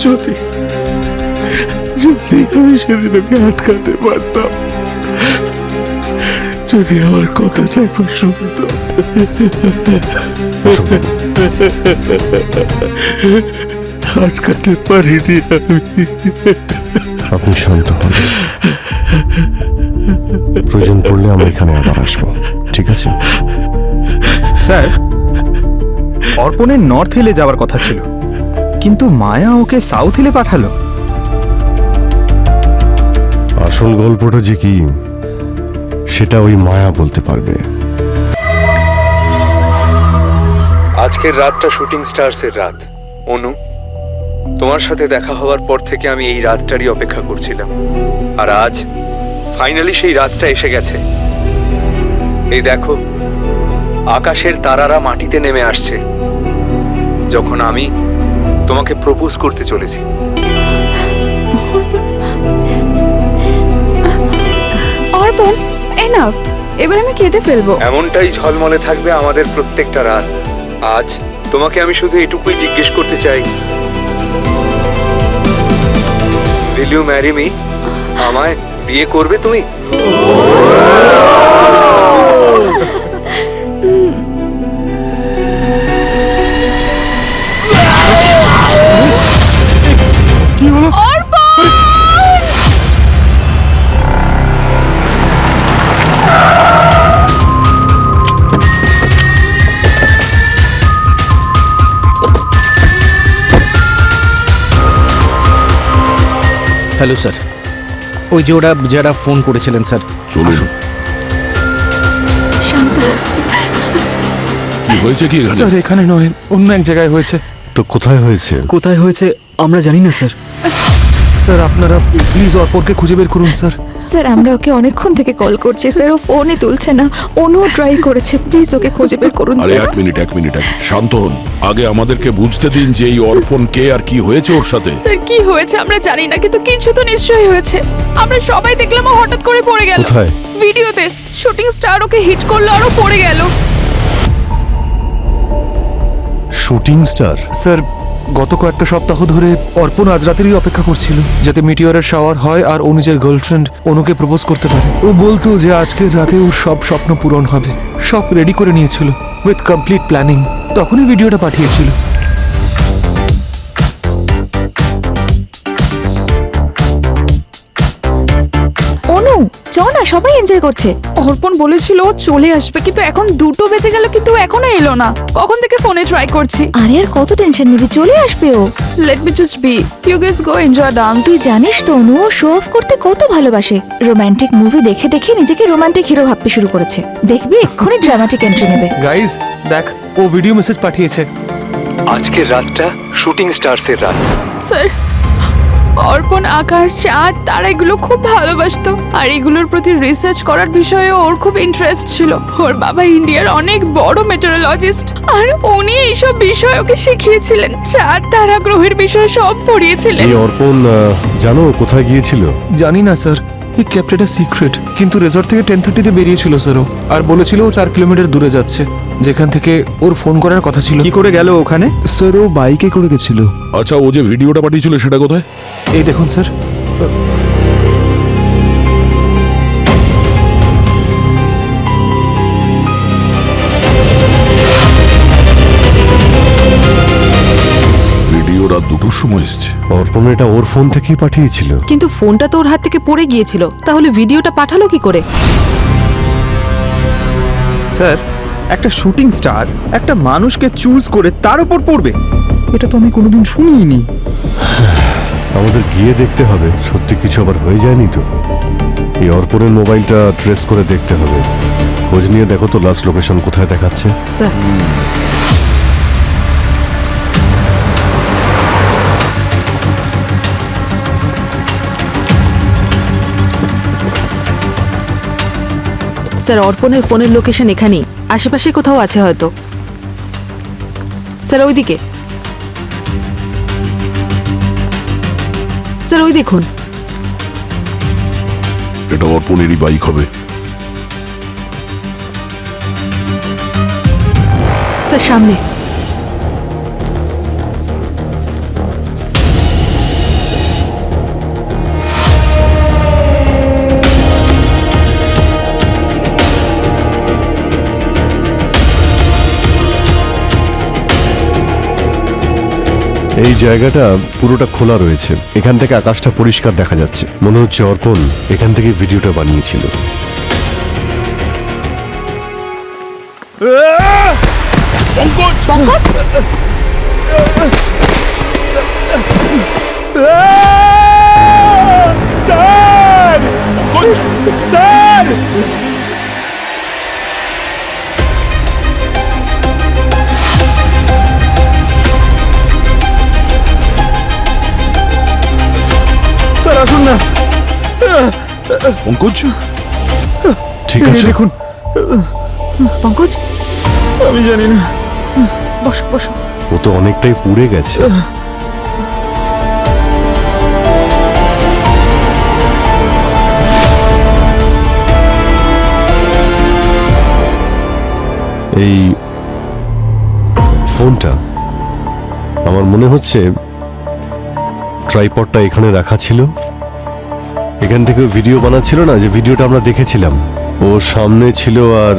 যদি যদি আমি সেদিন ওকে আটকাতে পারতাম, যদি আমার কথাটা একবার শুনতো। আটকাতে পারিনি আমি। আপনি শান্ত হন, প্রয়োজন পড়লে আমরা এখানে আবার আসবো, ঠিক আছে? স্যার, অর্পণের নর্থ হিলে যাওয়ার কথা ছিল, কিন্তু মায়া ওকে সাউথ হিলে পাঠালো। আসল গল্পটা যে কি সেটা ওই মায়া বলতে পারবে। আজকের রাতটা শুটিং স্টারসের রাত। অনু, তোমার সাথে দেখা হওয়ার পর থেকে আমি এই রাতটারই অপেক্ষা করছিলাম, আর আজ ফাইনালি সেই রাতটা এসে গেছে। এই দেখো, আকাশের তারারা মাটিতে নেমে আসছে যখন আমি তোমাকে প্রপোজ করতে চলেছি। অর্পণ, এনাফ, এবার আমি কেঁদে ফেলবো। এমনটাই ঝলমলে থাকবে আমাদের প্রত্যেকটা রাত। আজ তোমাকে আমি শুধু এটুকুই জিজ্ঞেস করতে চাই, will you marry me? আমায় বিয়ে করবে তুমি? কি হলো? হ্যালো স্যার, ওই যে ওরা যারা ফোন করেছিলেন স্যার। চলুন। কি হয়েছে কি এখানে? স্যার, এখানে নয়, অন্য এক জায়গায় হয়েছে। তো কোথায় হয়েছে? কোথায় হয়েছে আমরা জানি না স্যার। স্যার, আপনারা প্লিজ অর্পণকে খুঁজে বের করুন স্যার। স্যার, আমরা ওকে অনেকক্ষণ থেকে কল করছি স্যার, ও ফোনই তুলছে না। অনুও ট্রাই করেছে, প্লিজ ওকে খুঁজে বের করুন আরে স্যার। এক মিনিট শান্ত হন। আগে আমাদেরকে বুঝতে দিন যে এই অর্পণ কে আর কি হয়েছে ওর সাথে। স্যার, কি হয়েছে আমরা জানি না, কিন্তু কিছু তো নিশ্চয়ই হয়েছে। আমরা সবাই দেখলাম ও হঠাৎ করে পড়ে গেল। কোথায়? ভিডিওতে শুটিং স্টার ওকে হিট করলো আর ও পড়ে গেল। Shooting star? স্যার, গত কয়েকটা সপ্তাহ ধরে অর্পণ আজ রাতেরই অপেক্ষা করছিল যাতে মিটিওরের শাওয়ার হয় আর ও নিজের গার্লফ্রেন্ড অনুকে প্রপোজ করতে পারে। ও বলতো যে আজকের রাতে ওর সব স্বপ্ন পূরণ হবে। সব রেডি করে নিয়েছিল উইথ কমপ্লিট প্ল্যানিং। তখনই ভিডিওটা পাঠিয়েছিল। অনু, চ না, সবাই এনজয় করছে। অর্পণ বলেছিল ও চলে আসবে, কিন্তু এখন 2টো বেজে গেল, কিন্তু ও এখনো এলো না। কখন থেকে ফোনে ট্রাই করছি। আরে আর কত টেনশন নিবি, চলে আসবে ও। Let me just be, you guys go enjoy dance. তুই জানিস তো অনু ও শো অফ করতে কত ভালোবাসে। রোমান্টিক মুভি দেখে দেখে নিজেকে রোমান্টিক হিরো ভাবতে শুরু করেছে। দেখবি এক্ষুনি ড্রামাটিক এন্ট্রি নেবে। গাইজ দেখ, ও ভিডিও মেসেজ পাঠিয়েছে। আজকের রাতটা শুটিং স্টারসের রাত। স্যার, অর্পণ আকাশ, চাঁদ, তারা এগুলো খুব ভালোবাসতো, আর এগুলোর প্রতি রিসার্চ করার বিষয়ে ওর খুব ইন্টারেস্ট ছিল। ওর বাবা ইন্ডিয়ার অনেক বড় মেটেরোলজিস্ট, আর উনি এইসব বিষয় ওকে শিখিয়েছিলেন। চাঁদ, তারা, গ্রহের বিষয় সব পড়িয়েছিলেন। এই অর্পণ জানো কোথায় গিয়েছিল? জানি না স্যার, ই কেপ্ট ইট আ সিক্রেট। কিন্তু রেজর্ট থেকে 10:30-তে বেরিয়েছিল স্যার ও, আর বলেছিল ও 4 কিলোমিটার দূরে যাচ্ছে, যেখান থেকে ওর ফোন করার কথা ছিল। কি করে গেল ওখানে? স্যার, ও বাইকে করে গেছিল। আচ্ছা, ও যে ভিডিওটা পাঠিয়েছিল সেটা কোথায়? এই দেখুন স্যার। ভিডিও রাত 2টোর সময় এসছে। অর্পণ এটা ওর ফোন থেকেই পাঠিয়েছিল। কিন্তু ফোনটা তো ওর হাত থেকে পড়ে গিয়েছিল, তাহলে ভিডিওটা পাঠালো কি করে? স্যার, একটা শুটিং স্টার একটা মানুষকে চুজ করে তার উপর পড়বে, এটা তো আমি কোনোদিন শুনিনি। আমাদের গিয়ে দেখতে হবে সত্যি কিছু আবার হয়ে যায়নি তো। এই অর্পণের মোবাইলটা ট্রেস করে দেখতে হবে। খোঁজ নিয়ে দেখো তো লাস্ট লোকেশন কোথায় দেখাচ্ছে। স্যার, স্যার, অর্পণের ফোনের লোকেশন এখানেই, আশেপাশে কোথাও আছে হয়তো। স্যার, ওইদিকে। স্যার, ওই দেখুন। এটা অর্পণেরই বাইক হবে। স্যার, সামনে। এই জায়গাটা পুরোটা খোলা রয়েছে, এখান থেকে আকাশটা পরিষ্কার দেখা যাচ্ছে। মনে হচ্ছে অর্পণ এখান থেকে ভিডিওটা বানিয়েছিল। পঙ্কজ স্যার আসুন না। পঙ্কজ, ঠিক আছে, দেখুন, পঙ্কজ আমি জানি না। বসো বসো। ও তো অনেকটাই পুড়ে গেছে। এই ফোনটা আমার মনে হচ্ছে ট্রাইপডটা এখানে রাখা ছিল, এখান থেকে ভিডিও বানাচ্ছিল না, যে ভিডিওটা আমরা দেখেছিলাম। ও সামনে ছিল আর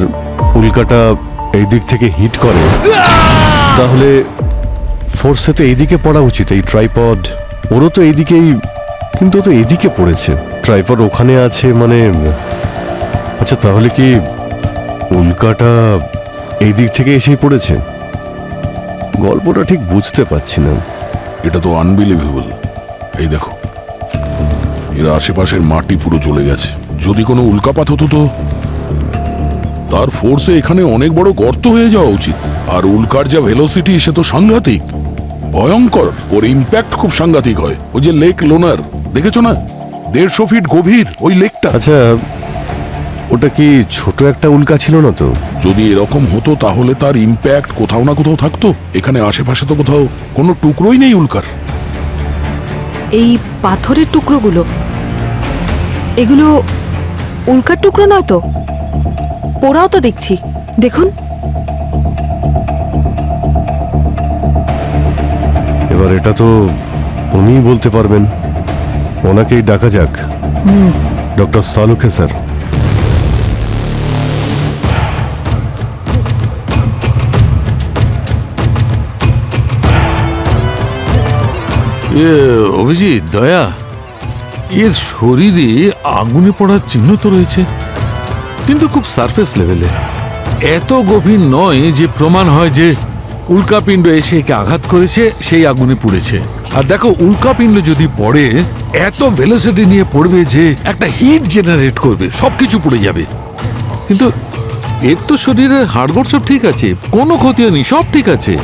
উল্কাটা এই দিক থেকে হিট করে, তাহলে ফোর্সে তো এইদিকে পড়া উচিত। এই ট্রাইপড ওরও তো এইদিকেই, কিন্তু ও তো এইদিকে পড়েছে। ট্রাইপড ওখানে আছে মানে, আচ্ছা তাহলে কি উল্কাটা এই দিক থেকে এসেই পড়েছে? গল্পটা ঠিক বুঝতে পারছি না। এটা তো আনবিলিভেবল। এই দেখো, এর আশেপাশের মাটি পুরো জ্বলে গেছে। যদি কোনো উল্কাপাত হতো তো তার ফোর্সে এখানে অনেক বড় গর্ত হয়ে যাওয়া উচিত। আর উল্কার যা ভেলোসিটি সে তো সাংঘাতিক, ভয়ঙ্কর। ওর ইম্প্যাক্ট খুব সাংঘাতিক হয়। ওই যে লেক লোনার দেখেছো না, 150 ফিট গভীর ওই লেকটা। আচ্ছা ওটা কি ছোট একটা উল্কা ছিল না তো? যদি এরকম হতো তাহলে তার ইম্প্যাক্ট কোথাও না কোথাও থাকতো। এখানে আশেপাশে তো কোথাও কোনো টুকরোই নেই উল্কার। এই পাথরের টুকরোগুলো, এগুলো উল্কার টুকরো নয় তো? পোড়াও তো দেখছি, দেখুন। এবার এটা তো উনিই বলতে পারবেন, ওনাকেই ডাকা যাক। Doctor সালুকে sir. অভিজিৎ, দয়া, এর শরীরে আগুনে পড়ার চিহ্ন তো রয়েছে, কিন্তু খুব সারফেস লেভেলে, এত গভীর নয় যে প্রমাণ হয় যে উল্কাপিণ্ড এসে একে আঘাত করেছে, সেই আগুনে পুড়েছে। আর দেখো, উল্কাপিণ্ড যদি পড়ে এত ভেলোসিটি নিয়ে পড়বে যে একটা হিট জেনারেট করবে, সবকিছু পুড়ে যাবে। কিন্তু এর তো শরীরের হাড়গোড় সব ঠিক আছে, কোনো ক্ষতি হয়নি, সব ঠিক আছে।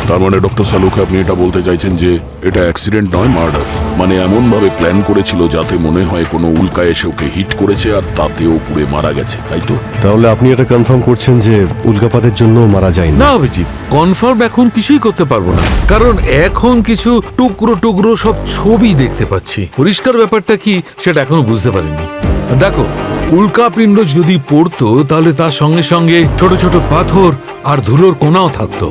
তার মানে ডক্টর সালুকে আপনি এটা বলতে চাইছেন যে এটা অ্যাক্সিডেন্ট নয়, মার্ডার। মানে এমন ভাবে প্ল্যান করেছিল যাতে মনে হয় কোনো উল্কা এসে ওকে হিট করেছে আর তাতেও পুড়ে মারা গেছে, তাই তো? তাহলে আপনি এটা কনফার্ম করছেন যে উল্কাপাতের জন্য মারা যায়নি? না অভিজিৎ, কনফার্ম এখন কিছুই করতে পারবো না, কারণ এখন কিছু টুকরো টুকরো সব ছবি দেখতে পাচ্ছি। পরিষ্কার ব্যাপারটা কি সেটা এখনো বুঝতে পারিনি। দেখো, উল্কাপিণ্ড যদি পড়তো তাহলে তার সঙ্গে সঙ্গে ছোট ছোট পাথর আর ধুলোর কোনাও থাকতো,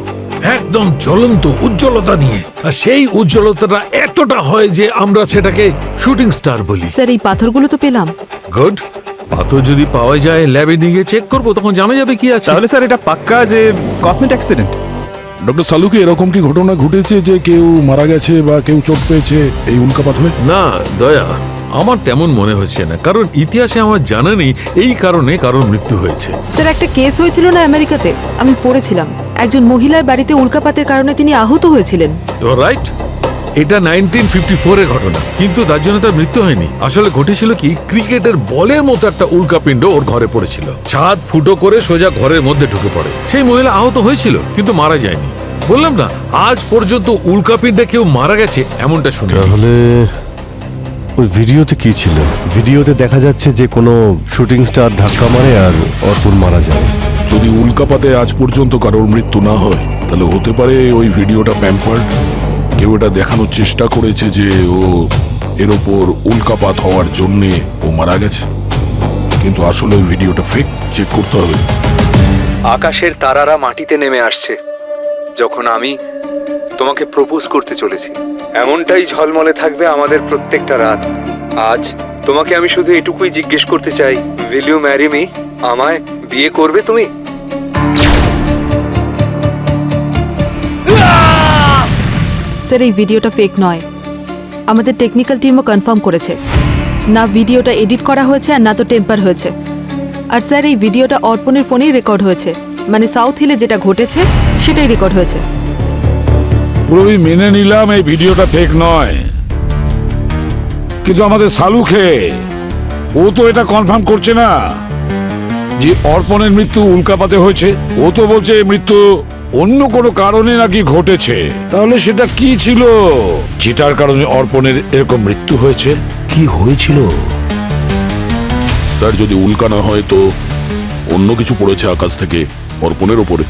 একদম জ্বলন্ত উজ্জ্বলতা নিয়ে। আর সেই উজ্জ্বলতাটা এতটা হয় যে আমরা সেটাকে শুটিং স্টার বলি। স্যার, এই পাথরগুলো তো পেলাম। গুড, পাথর যদি পাওয়া যায় ল্যাবে নিয়ে গিয়ে চেক করবো, তখন জানা যাবে কি আছে। তাহলে স্যার এটা পাক্কা যে কসমেট অ্যাক্সিডেন্ট। ডক্টর সালুকে এরকম কি ঘটনা ঘটেছে যে কেউ মারা গেছে বা কেউ চোট পেয়েছে এই উল্কাপাত হয়ে? না দয়া, আমার তেমন মনে হচ্ছে না, কারণ ইতিহাসে আমার জানা নেই এই কারণে কারোর মৃত্যু হয়েছে। স্যার, একটা কেস হয়েছিল না আমেরিকাতে, আমি পড়েছিলাম। একজন মহিলার বাড়িতে উল্কাপাতের কারণে তিনি আহত হয়েছিলেন। রাইট, এটা 1954 এর ঘটনা, কিন্তু তার জন্য তার মৃত্যু হয়নি। আসলে ঘটেছিল কি, ক্রিকেটের বলের মতো একটা উল্কাপিণ্ড ওর ঘরে পড়েছিল, ছাদ ফুটো করে সোজা ঘরের মধ্যে ঢুকে পড়ে। সেই মহিলা আহত হয়েছিল কিন্তু মারা যায়নি। বললাম না, আজ পর্যন্ত উল্কাপিণ্ডে কেউ মারা গেছে এমনটা শুনি। তাহলে ওই ভিডিওতে কি ছিল? ভিডিওতে দেখা যাচ্ছে যে কোনো শুটিং স্টার ধাক্কা মারে আর অর্পণ মারা যায়। যদি উল্কাপাতে আজ পর্যন্ত কারোর মৃত্যু না হয় তাহলে হতে পারে ওই ভিডিওটা প্যাম্পার্ড। কেউ এটা দেখানোর চেষ্টা করেছে যে ও এর ওপর উল্কাপাত হওয়ার জন্যে ও মারা গেছে, কিন্তু আসলে ওই ভিডিওটা ফেক। চেক করতে হবে। আকাশের তারারা মাটিতে নেমে আসছে যখন আমি তোমাকে প্রপোজ করতে চলেছি। এমনটাই ঝলমলে থাকবে আমাদের প্রত্যেকটা রাত। আজ তোমাকে আমি শুধু এটুকুই জিজ্ঞেস করতে চাই, উইল ইউ ম্যারি মি? আমায় বিয়ে করবে তুমি? স্যার এই ভিডিওটা ফেক নয়। আমাদের টেকনিক্যাল টিমও কনফার্ম করেছে, না ভিডিওটা এডিট করা হয়েছে আর না তো টেম্পার হয়েছে। আর স্যার এই ভিডিওটা অর্পণের ফোনেই রেকর্ড হয়েছে, মানে সাউথ হিলে যেটা ঘটেছে সেটাই রেকর্ড হয়েছে। পুরোই মেনে নিলাম এই ভিডিওটা ফেক নয়, কিন্তু আমাদের সালুখে ও তো এটা কনফার্ম করছে না যে অর্পণের মৃত্যু উল্কাপাতে হয়েছে। ও তো বলছে এই মৃত্যু অন্য কোনো কারণে নাকি ঘটেছে। তাহলে সেটা কি ছিল যেটার কারণে অর্পণের এরকম মৃত্যু হয়েছে? কি হয়েছিল? স্যার যদি উল্কা না হয় তো অন্য কিছু পড়েছে আকাশ থেকে অর্পণের ওপরে,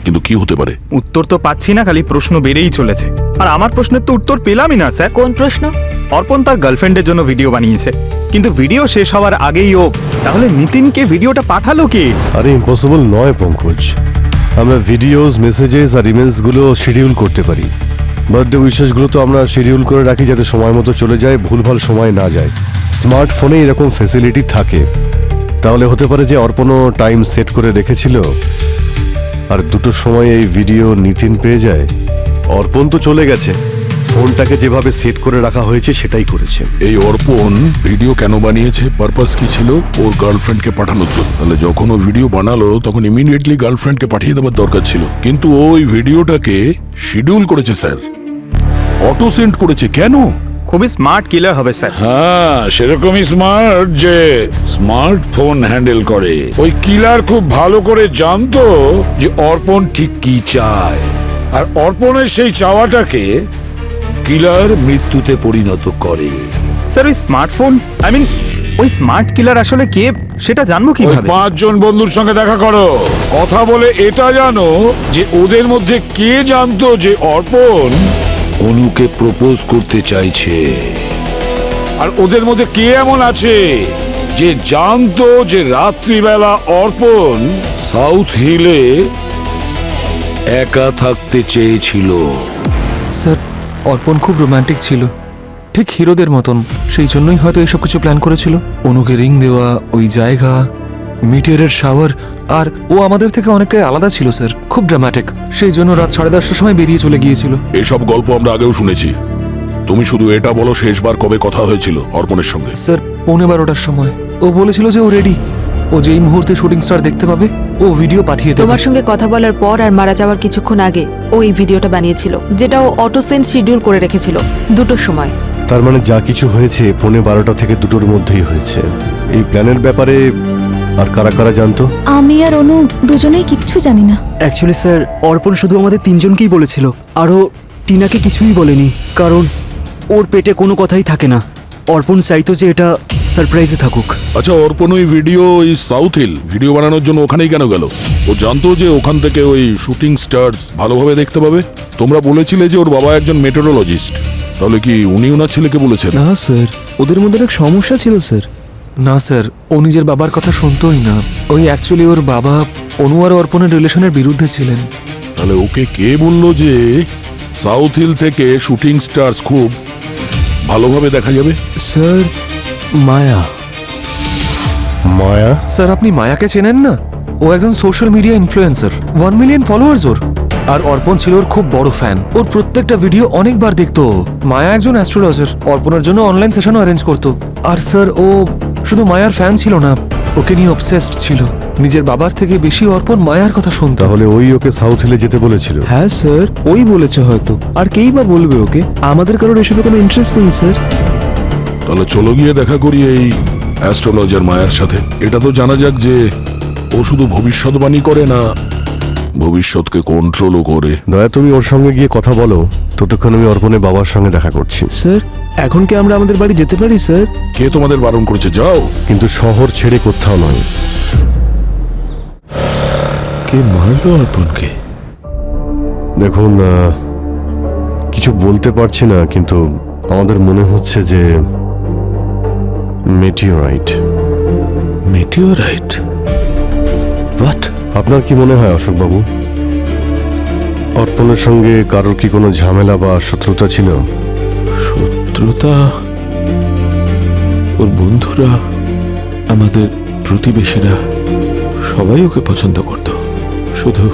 কিন্তু কি হতে পারে? উত্তর তো পাচ্ছি না, খালি প্রশ্ন বেড়েই চলেছে। আর আমার প্রশ্নের তো উত্তর পেলামই না স্যার। কোন প্রশ্ন? অর্পণ তার গার্লফ্রেন্ডের জন্য ভিডিও বানিয়েছে, কিন্তু ভিডিও শেষ হওয়ার আগেই ও, তাহলে নিতিনকে ভিডিওটা পাঠালো কে? আরে ইম্পসিবল নয় পঙ্কজ, আমরা ভিডিওস, মেসেজেস আর ইমেলসগুলো শিডিউল করতে পারি। বার্থডে উইশেসগুলো তো আমরা শিডিউল করে রাখি যাতে সময় মতো চলে যায়, ভুলভাল সময় না যায়। স্মার্টফোনে এরকম ফ্যাসিলিটি থাকে। তাহলে হতে পারে যে অর্পণও টাইম সেট করে রেখেছিল আর দুটোর সময় এই ভিডিও নিতিন পেয়ে যায়। অর্পণ তো চলে গেছে, ফোনটাকে যেভাবে সেট করে রাখা হয়েছে সেটাই করেছে। এই অর্পণ ভিডিও কেন বানিয়েছে, পারপাস কি ছিল? ওর গার্লফ্রেন্ডকে পাঠানোর জন্য। তাহলে যখন ও ভিডিও বানালো তখন ইমিডিয়েটলি গার্লফ্রেন্ডকে পাঠিয়ে দেওয়ার দরকার ছিল, কিন্তু ওই ভিডিওটাকে শিডিউল করেছে স্যার, অটো সেন্ড করেছে। কেন? খুবই স্মার্ট কিলার হবে স্যার। হ্যাঁ, সেরকমই স্মার্ট যে স্মার্টফোন হ্যান্ডেল করে। ওই কিলার খুব ভালো করে জানতো যে অর্পণ ঠিক কি চায়, আর অর্পণের সেই চাওয়াটাকে কিলার মৃত্যুতে পরিণত করে। স্যার ওই স্মার্টফোন, ওই স্মার্ট কিলার আসলে কে সেটা জানবো ওই কিভাবে? 5 জন বন্ধুর সঙ্গে দেখা করো, কথা বলে এটা জানো যে ওদের মধ্যে কে জানতো যে অর্পণ অনুকে প্রপোজ করতে চাইছে, আর ওদের মধ্যে কে এমন আছে যে জানতো যে রাত্রিবেলা অর্পণ সাউথ হিলে একা থাকতে চেয়েছিল। স্যার অর্পণ খুব রোমান্টিক ছিল, ঠিক হিরোদের মতন। সেই জন্যই হয়তো এসব কিছু প্ল্যান করেছিল। অনুকে রিং দেওয়া, ওই জায়গা, মিটিয়ারের শাওয়ার, আর ও আমাদের থেকে অনেকটাই আলাদা ছিল স্যার, খুব ড্রামাটিক। সেই জন্য রাত 10:30টার সময় বেরিয়ে চলে গিয়েছিল। এসব গল্প আমরা আগেও শুনেছি। তুমি শুধু এটা বলো শেষবার কবে কথা হয়েছিল অর্পণের সঙ্গে? স্যার 11:15টার সময়। ও বলেছিল যে ও রেডি, ও যেই মুহূর্তে শুটিং স্টার দেখতে পাবে ও ভিডিও পাঠিয়ে দেবে। তোমার সঙ্গে কথা বলার পর আর মারা যাওয়ার কিছুক্ষণ আগে ও এই ভিডিওটা বানিয়েছিল, যেটা ও অটো সেন্ড শিডিউল করে রেখেছিল 2টোর সময়। তার মানে যা কিছু হয়েছে 12:15 থেকে 2টোর মধ্যেই হয়েছে। এই প্ল্যানের ব্যাপারে আর কারা কারা জানতো? আমি আর অনু দুজনেই কিচ্ছু জানি না। অ্যাকচুয়ালি স্যার অর্পণ শুধু আমাদের তিনজনকেই বলেছিল, আরও টিনাকে কিছুই বলেনি, কারণ ওর পেটে কোনো কথাই থাকে না। অর্পণ চাইতো যে এটা সারপ্রাইজে থাকুক। আচ্ছা, অর্পণ ওই ভিডিও, ওই সাউথ হিল ভিডিও বানানোর জন্য ওখানেই কেন গেল? ও জানতো যে ওখান থেকে ওই শুটিং স্টারস ভালোভাবে দেখতে পাবে। তোমরা বলেছিলে যে ওর বাবা একজন মেটেরোলজিস্ট, তাহলে কি উনি ওনার ছেলেকে বলেছেন? না স্যার, ওদের মধ্যে এক সমস্যা ছিল স্যার। না স্যার, ও নিজের বাবার কথা শুনতোই না। ওই অ্যাকচুয়ালি ওর বাবা অনু আর অর্পণের রিলেশনের বিরুদ্ধে ছিলেন। তাহলে ওকে কে বললো যে সাউথ হিল থেকে শুটিং স্টারস খুব ভালোভাবে দেখা যাবে? স্যার মায়া। মায়া? স্যার আপনি মায়াকে চেনেন না? ও একজন social media influencer, 1 million followers ওর। আর অর্পণ ছিল ওর খুব বড় ফ্যান, ওর প্রত্যেকটা ভিডিও অনেকবার দেখতো। মায়া একজন অ্যাস্ট্রোলজার, অর্পণের জন্য অনলাইন সেশনও অ্যারেঞ্জ করতো। আর স্যার ও শুধু মায়ার ফ্যান ছিল না, ওকে নিয়ে অবসেসড ছিল। নিজের বাবার থেকে বেশি অর্পণ মায়ার কথা শুনতো। তাহলে ওই ওকে সাউথ হিলে যেতে বলেছিল? হ্যাঁ স্যার, ওই বলেছে হয়তো, আর কেই বা বলবে ওকে? আমাদের কারোর এসবে কোনো ইন্টারেস্ট নেই স্যার। তাহলে চলো গিয়ে দেখা করি এই অ্যাস্ট্রোলজার মায়ার সাথে। এটা তো জানা যাক যে ও শুধু ভবিষ্যৎবাণী করে না, ভবিষ্যৎকে কন্ট্রোলও করে। দয়া তুমি ওর সঙ্গে গিয়ে কথা বলো, ততক্ষণ আমি অর্পণের বাবার সঙ্গে দেখা করছি। স্যার এখন কি আমরা আমাদের বাড়ি যেতে পারি স্যার? কে তোমাদের বারণ করেছে? যাও। কিন্তু শহর ছেড়ে কোথাও নয়। কে মারলো অর্পণকে? দেখুন, কিছু বলতে পারছি না, কিন্তু আমাদের মনে হচ্ছে যে মেটিওরাইট। মেটিওরাইট? হোয়াট? আপনার কি মনে হয় অশোকবাবু, অর্পণের সঙ্গে কারোর কি কোনো ঝামেলা বা শত্রুতা ছিল? শত্রুতা? ওর বন্ধুরা, আমাদের প্রতিবেশীরা সবাই ওকে পছন্দ করত, শুধু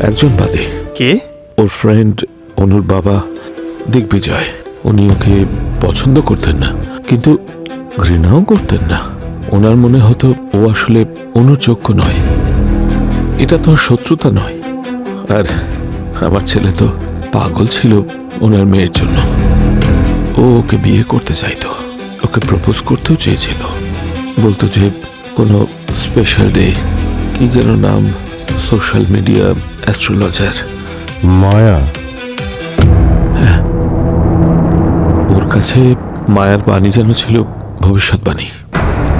একজন বাদে। কে? ওর ফ্রেন্ড অনুর বাবা দিগ্বিজয়, উনি ওকে পছন্দ করতেন না, কিন্তু ঘৃণাও করতেন না। ওনার মনে হতো ও আসলে অনুর যোগ্য নয়, এটা তো আর শত্রুতা নয়। আর আমার ছেলে তো পাগল ছিল ওনার মেয়ের জন্য। ও ওকে বিয়ে করতে চাইতো, ওকে প্রপোজ করতেও চেয়েছিল। বলতো যে কোনো স্পেশাল ডে, কি যেন নাম, সোশ্যাল মিডিয়া অ্যাস্ট্রোলজার মায়া। ওর কাছে মায়ার বাণী যেন ছিল ভবিষ্যৎবাণী।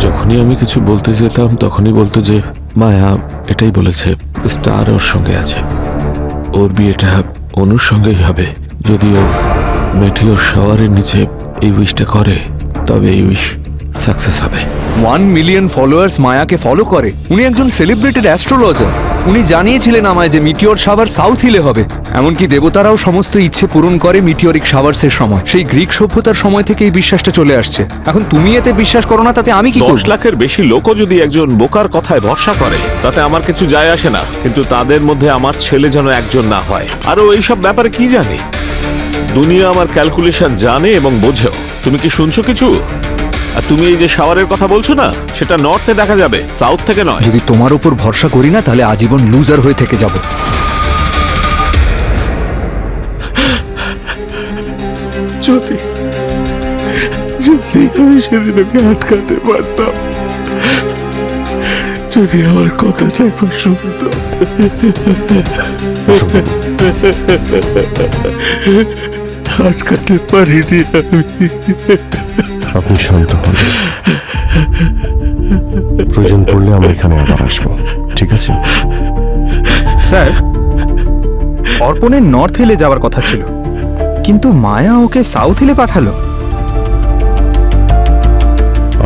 যখনই আমি কিছু বলতে যেতাম তখনই বলতো যে মায়া এটাই বলেছে, স্টার ওর সঙ্গে আছে, ওর বিয়েটা অনুর সঙ্গেই হবে। যদিও মেটিওর শাওয়ারের নিচে এই উইশটা করে, তবে এই উইশ সাকসেস হবে। 1 মিলিয়ন ফলোয়ার্স মায়াকে ফলো করে। উনি একজন সেলিব্রেটেড অ্যাস্ট্রোলজার। উনি জানিয়েছিলেন আমায় যে মিটিওর শাওয়ার সাউথ হিলে হবে। এমনকি দেবতারাও সমস্ত ইচ্ছে পূরণ করে মিটিওরিক শাওয়ার্সের সময়। সেই গ্রিক সভ্যতার সময় থেকে এই বিশ্বাসটা চলে আসছে। এখন তুমি এতে বিশ্বাস করো না, তাতে আমি কি করব? 10 লাখের বেশি লোকও যদি একজন বোকার কথায় ভরসা করে, তাতে আমার কিছু যায় আসে না। কিন্তু তাদের মধ্যে আমার ছেলে যেন একজন না হয়। আরও এইসব ব্যাপারে কি জানি? দুনিয়া আমার ক্যালকুলেশন জানে এবং বোঝেও। তুমি কি শুনছো কিছু? আর তুমি এই যে শাওয়ারের কথা বলছো না, সেটা নর্থে দেখা যাবে, সাউথ থেকে নয়। যদি তোমার উপর ভরসা করি না, তাহলে আজীবন লুজার হয়ে থেকে যাব। যদি আমি সেদিন ওকে আটকাতে পারতাম, যদি আমার কথাটা একবার শুনতো। আটকাতে পারিনি আমি। আপনি শান্ত হন, প্রয়োজন পড়লে আমরা এখানে আবার আসবো, ঠিক আছে? স্যার, অর্পণের নর্থ হিলে যাওয়ার কথা ছিল, কিন্তু মায়া ওকে সাউথ হিলে পাঠালো।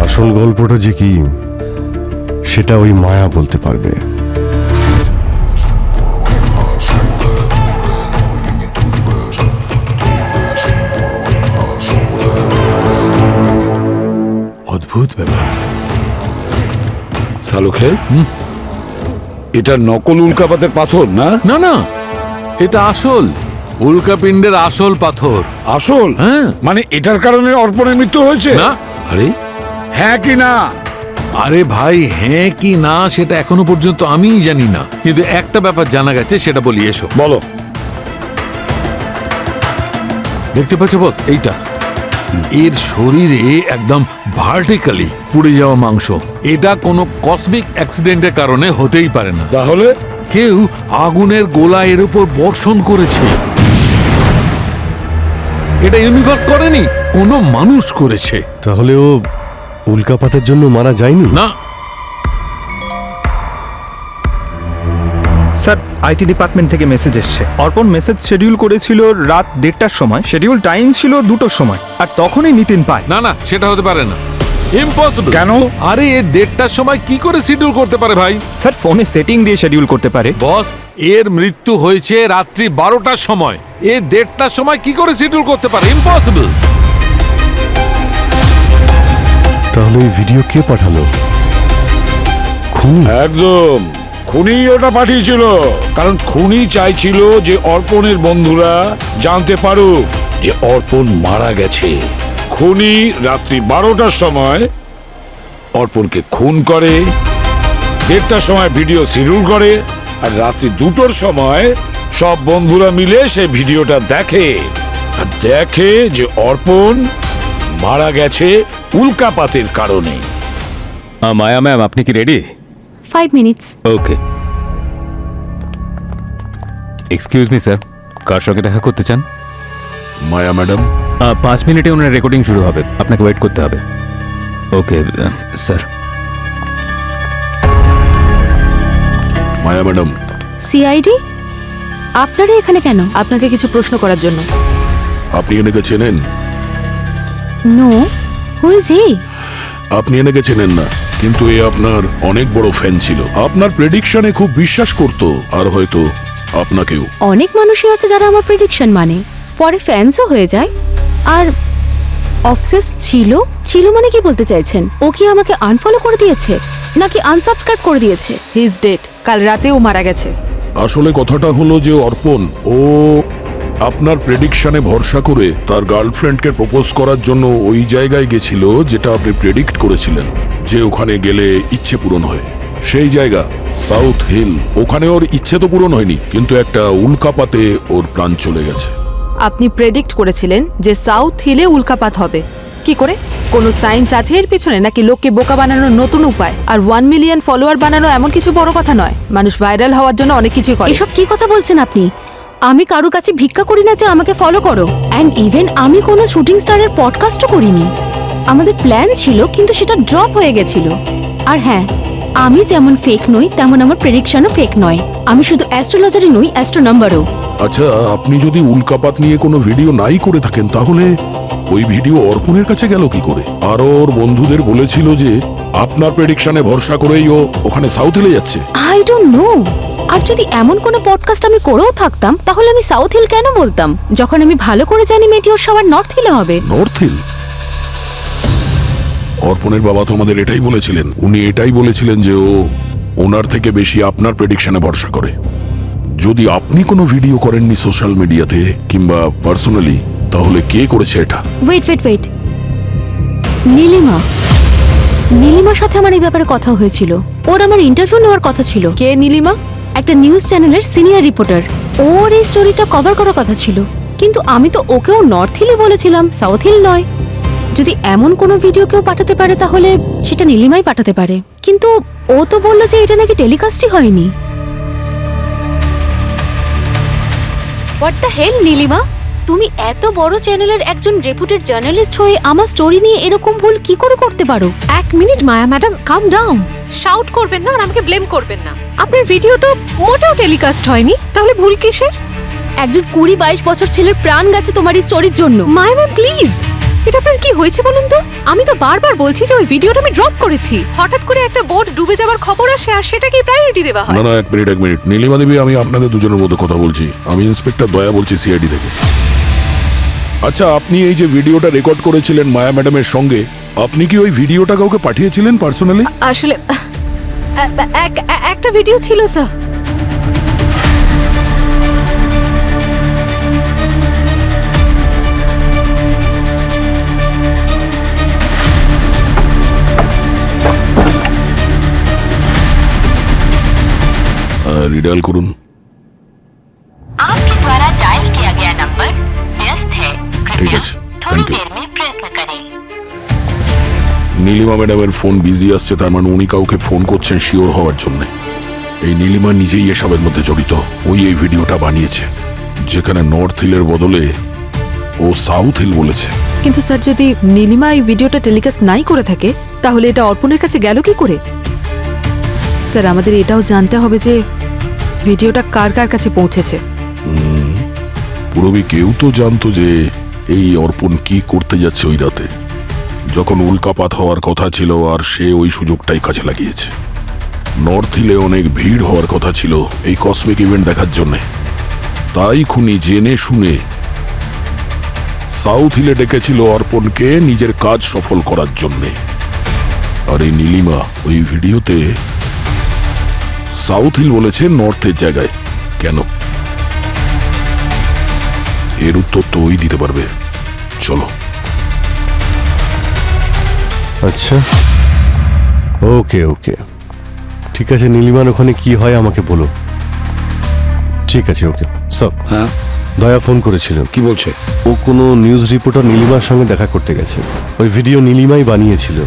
আসল গল্পটা যে কি সেটা ওই মায়া বলতে পারবে। অদ্ভুত ব্যাপার। সালুখে, এটা নকল উল্কাপাতের পাথর না? না না, এটা আসল উল্কাপিণ্ডের আসল পাথর। আসল? হ্যাঁ। মানে এটার কারণে অর্পণের মৃত্যু হয়েছে? না। আরে হ্যাঁ কি না? আরে ভাই, হ্যাঁ কি না সেটা এখনো পর্যন্ত আমিই জানি না, কিন্তু একটা ব্যাপার জানা গেছে, সেটা বলি, এসো। বলো। দেখতে পাচ্ছ বস, এইটা এর শরীরে একদম ভার্টিক্যালি পুড়ে যাওয়া মাংস। এটা কোনো কসমিক অ্যাক্সিডেন্টের কারণে হতেই পারে না। তাহলে কেউ আগুনের গোলা এর উপর বর্ষণ করেছে। এটা ইউনিভার্স করেনি, কোনো মানুষ করেছে। তাহলে ও উল্কাপাতের জন্য মারা যায়নি? না। স্যার, আইটি ডিপার্টমেন্ট থেকে মেসেজ এসছে। অর্পণ মেসেজ শিডিউল করেছিল রাত 1:30টার সময়, শিডিউল টাইম ছিল 2টোর সময়, আর তখনই নিতিন পায়। না না, সেটা হতে পারে না, ইম্পসিবল। কেন? আরে 1:30টার সময় কি করে শিডিউল করতে পারে ভাই? স্যার, ফোনে সেটিং দিয়ে শিডিউল করতে পারে। বস, এর মৃত্যু হয়েছে রাত্রি 12টার সময়। 1:30টার সময় কি করে শিডিউল করতে পারে? ইম্পসিবল। তাহলে এই ভিডিও কে পাঠালো? খুনি? একদম খুনি ওটা পাঠিয়েছিল, কারণ খুনি চাইছিল যে অর্পণের বন্ধুরা জানতে পারুক যে অর্পণ মারা গেছে। খুনি রাত্রি 12টার সময় অর্পণকে খুন করে, 1:30টার সময় ভিডিও শিডিউল করে, আর রাত্রি 2টোর সময় সব বন্ধুরা মিলে সেই ভিডিওটা দেখে, আর দেখে যে অর্পণ মারা গেছে উল্কাপাতের কারণে। মায়া ম্যাম, আপনি কি রেডি? 5 মিনিটস। ওকে। এক্সকিউজ মি স্যার, কার সঙ্গে দেখা করতে চান? মায়া ম্যাডাম, 5 মিনিটে ওনার রেকর্ডিং শুরু হবে, আপনাকে ওয়েট করতে হবে। Okay sir. Maya madam, CID, আপনারা এখানে কেন? আপনাকে কিছু প্রশ্ন করার জন্য। আপনি এনেকে চেনেন? No, who is he? আপনি এনেকে চেনেন না, কিন্তু এ আপনার অনেক বড় ফ্যান ছিল। আপনার প্রেডিকশনে খুব বিশ্বাস করত, আর হয়তো আপনাকেও। অনেক মানুষই আছে যারা আমার প্রেডিকশন মানে, পরে ফ্যান্সও হয়ে যায়। আর অবসেস ছিল মানে কি বলতে চাইছেন? ও কি আমাকে আনফলো করে দিয়েছে নাকি আনসাবস্ক্রাইব করে দিয়েছে? He is dead. কাল রাতে ও মারা গেছে। আসলে কথাটা হলো যে অর্পণ, ও আপনার প্রেডিকশনে ভরসা করে তার গার্লফ্রেন্ডকে প্রপোজ করার জন্য ওই জায়গায় গেছিল যেটা আপনি প্রেডিক্ট করেছিলেন যে ওখানে গেলে ইচ্ছে পূরণ হয়। সেই জায়গা সাউথ হিল। ওখানে ওর ইচ্ছে তো পূরণ হয়নি, কিন্তু একটা উল্কাপাতে ওর প্রাণ চলে গেছে। আপনি প্রেডিক্ট করেছিলেন যে সাউথ হিলে উল্কাপাত হবে। কি করে? কোনো সায়েন্স আছে এর পিছনে, নাকি লোককে বোকা বানানোর নতুন উপায়? আর 1 মিলিয়ন ফলোয়ার বানানো এমন কিছু বড় কথা নয়। মানুষ ভাইরাল হওয়ার জন্য অনেক কিছুই করে। এসব কি কথা বলছেন আপনি? আমি কারোর কাছে ভিক্ষা করি না যে আমাকে ফলো করো। অ্যান্ড ইভেন আমি কোনো শুটিং স্টারের পডকাস্টও করিনি। আমাদের প্ল্যান ছিল, কিন্তু সেটা ড্রপ হয়ে গেছিল। আর হ্যাঁ, আমি যেমন ফেক নই তেমন আমার প্রেডিকশনও ফেক নয়। আমি শুধু অ্যাস্ট্রোলজারই নই, অ্যাস্ট্রো নাম্বারও। আচ্ছা, আপনি যদি উল্কাপাত নিয়ে কোনো ভিডিও নাই করে থাকেন, তাহলে ওই ভিডিও অর্পণের কাছে গেল কি করে? আর ওর বন্ধুদের বলেছিল যে আপনার প্রেডিকশনে ভরসা করেই ও ওখানে সাউথ হিলে যাচ্ছে। I don't know. আর যদি এমন কোনো পডকাস্ট আমি করেও থাকতাম, তাহলে আমি সাউথ হিল কেন বলতাম, যখন আমি ভালো করে জানি মেটিওর সবার নর্থ হিলে হবে। North hill? অর্পণের বাবা তো আমাদের এটাই বলেছিলেন। উনি এটাই বলেছিলেন যে ও ওনার থেকে বেশি আপনার প্রেডিকশনে ভরসা করে। যদি আপনি কোনো ভিডিও করেননি সোশ্যাল মিডিয়াতে কিংবা পার্সোনালি, তাহলে কে করেছে এটা? ওয়েট। নীলিমা। নীলিমার সাথে আমার এই ব্যাপারে কথা হয়েছিল। ওর আমার ইন্টারভিউ নেওয়ার কথা ছিল। কে নীলিমা? একটা নিউজ চ্যানেলের সিনিয়র রিপোর্টার। ওর এই স্টোরিটা কভার করার কথা ছিল, কিন্তু আমি তো ওকেও নর্থ হিলে বলেছিলাম, সাউথ হিল নয়। যদি এমন কোনো ভিডিও কেউ পাঠাতে পারে, তাহলে সেটা নীলিমাই পাঠাতে পারে। কিন্তু ও তো বললো যে এটা নাকি টেলিকাস্টই হয়নি। হোয়াট দ্য হেল নীলিমা, তুমি এত বড় চ্যানেলের একজন রেপুটেড জার্নালিস্ট হয়ে আমার স্টোরি নিয়ে এরকম ভুল কি করে করতে পারো? এক মিনিট মায়া ম্যাডাম, কাম ডাউন। শাউট করবেন না আর আমাকে ব্লেম করবেন না। আপনার ভিডিও তো মোটেও টেলিকাস্ট হয়নি, তাহলে ভুল কিসের? একজন 20-22 বছর ছেলের প্রাণ গেছে তোমার এই স্টোরির জন্য। মায়া ম্যাম প্লিজ, এটা আপনার কি হয়েছে বলুন তো? আমি তো বারবার বলছি যে ওই ভিডিওটা আমি ড্রপ করেছি। হঠাৎ করে একটা বোট ডুবে যাওয়ার খবর আসে, আর সেটাকে প্রায়োরিটি দেওয়া হয়। না, এক মিনিট। নীলিমা দেবী, আমি আপনাদের দুজনের মধ্যে কথা বলছি। আমি ইন্সপেক্টর দয়া বলছি, সিআইডি থেকে। আচ্ছা, আপনি এই যে ভিডিওটা রেকর্ড করেছিলেন মায়া ম্যাডামের সঙ্গে, আপনি কি ওই ভিডিওটা কাউকে পাঠিয়েছিলেন পার্সোনালি? আসলে একটা ভিডিও ছিল স্যার। রিডাল করুন। आपके द्वारा डायल किया गया नंबर व्यस्त है। ঠিক कृपया আছে, थोड़ी থ্যাংক ইউ। देर में प्रयत्न करें। নীলিমা ম্যাডামের ফোন বিজি আসছে, তার মানে উনি কাউকে ফোন করছেন শিওর হওয়ার জন্য। এই নীলিমা নিজেই এসবের মধ্যে জড়িত। ওই এই ভিডিওটা বানিয়েছে, যেখানে নর্থ হিলের বদলে ও সাউথ হিল বলেছে। কিন্তু স্যার, যদি নীলিমা এই ভিডিওটা টেলিকাস্ট নাই করে থাকে, তাহলে এটা অর্পণের কাছে গেল কি করে? স্যার, আমাদের এটাও জানতে হবে যে ভিডিওটা কার কার কাছে পৌঁছেছে। পুরবি কেউ তো জানতো যে এই অর্পণ কি করতে যাচ্ছে ওই রাতে, যখন উল্কাপাত হওয়ার কথা ছিল, আর সে ওই সুযোগটাই কাজে লাগিয়েছে। নর্থ হিলে অনেক ভিড় হওয়ার কথা ছিল এই কসমিক ইভেন্ট দেখার জন্য, তাই খুনি জেনে শুনে সাউথ হিলে ডেকেছিল অর্পণকে নিজের কাজ সফল করার জন্যে। আর এই নীলিমা ওই ভিডিওতে সাউথ হিল বলেছে নর্থের জায়গায়। কেন? এর উত্তর তো ওই দিতে পারবে। চলো। আচ্ছা, ওকে, ঠিক আছে। নীলিমার ওখানে কি হয় আমাকে বলো। ঠিক আছে, ওকে স্যার। হ্যাঁ, দয়া ফোন করেছিল। কি বলছে? ও কোনো নিউজ রিপোর্টার নীলিমার সঙ্গে দেখা করতে গেছে। ওই ভিডিও নীলিমাই বানিয়েছিল,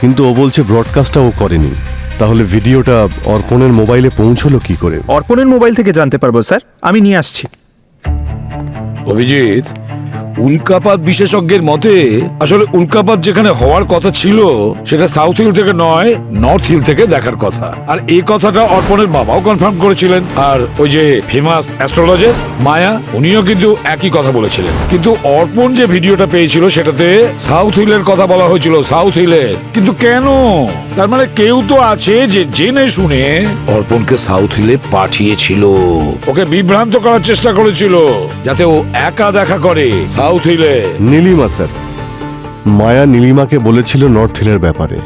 কিন্তু ও বলছে ব্রডকাস্টটা ও করেনি। তাহলে ভিডিওটা অর্পণের মোবাইলে পৌঁছলো কি করে? অর্পণের মোবাইল থেকে জানতে পারবো স্যার, আমি নিয়ে আসছি। অভিজিৎ, উল্কাপাত বিশেষজ্ঞের মতে আসলে উল্কাপাত যেখানে হওয়ার কথা ছিল সেটা সাউথ হিল থেকে নয়, নর্থ হিল থেকে দেখার কথা। আর এই কথাটা অর্পণের বাবাও কনফার্ম করেছিলেন। আর ওই যে ফেমাস অ্যাস্ট্রোলজার মায়া, উনিও কিন্তু একই কথা বলেছিলেন। কিন্তু অর্পণ যে ভিডিওটা পেয়েছিল সেটাতে সাউথ হিলের কথা বলা হয়েছিল, সাউথ হিলের। কিন্তু কেন? তার মানে কেউ তো আছে যে জেনে শুনে অর্পণকে সাউথ হিলে পাঠিয়েছিল, ওকে বিভ্রান্ত করার চেষ্টা করেছিল, যাতে ও একা দেখা করে সাউথ হিলে। নীলিমা স্যার, মায়া নীলিমাকে বলেছিল নর্থ হিলের ব্যাপারে,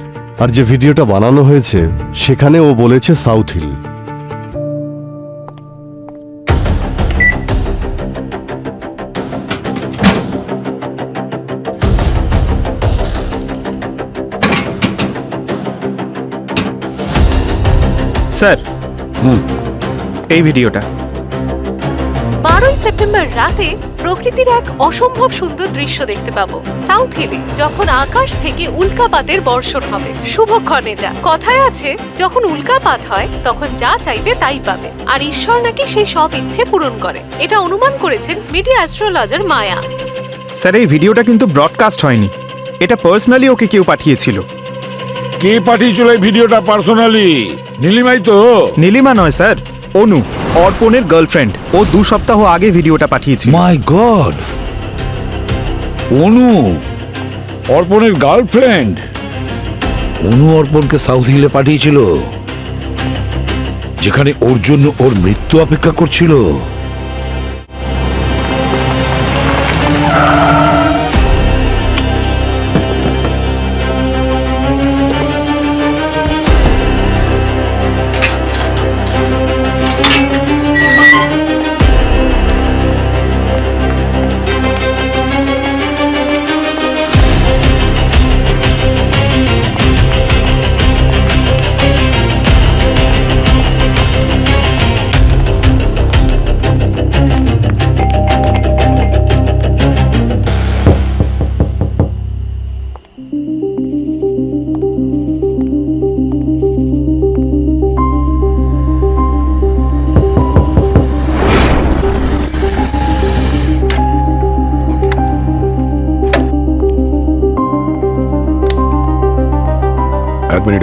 আর যে ভিডিওটা বানানো হয়েছে সেখানে ও বলেছে সাউথ হিল। স্যার এই ভিডিওটা 12ই সেপ্টেম্বর রাতে প্রকৃতির এক অসম্ভব সুন্দর দৃশ্য দেখতে পাবো সাউথ হিলে, যখন আকাশ থেকে উল্কাপাতের বর্ষণ হবে। শুভক্ষণ এটা। কথায় আছে, যখন উল্কাপাত হয় তখন যা চাইবে তাই পাবে, আর ঈশ্বর নাকি সেই সব ইচ্ছে পূরণ করে। এটা অনুমান করেছেন মিডিয়া অ্যাস্ট্রোলজার মায়া। স্যার এই ভিডিওটা কিন্তু ব্রডকাস্ট হয়নি, এটা পার্সোনালি ওকে কেউ পাঠিয়েছিল। কে পাঠিয়েছিল এই ভিডিওটা পার্সোনালি? নীলিমাই তো? নীলিমা নয় স্যার, অনু, অর্পণের গার্লফ্রেন্ড। ও 2 সপ্তাহ আগে ভিডিওটা পাঠিয়েছিল। মাই গড, অনু অর্পণের গার্লফ্রেন্ড? অনু অর্পণকে সাউথ হিলে পাঠিয়েছিল, যেখানে ওর জন্য ওর মৃত্যু অপেক্ষা করছিল।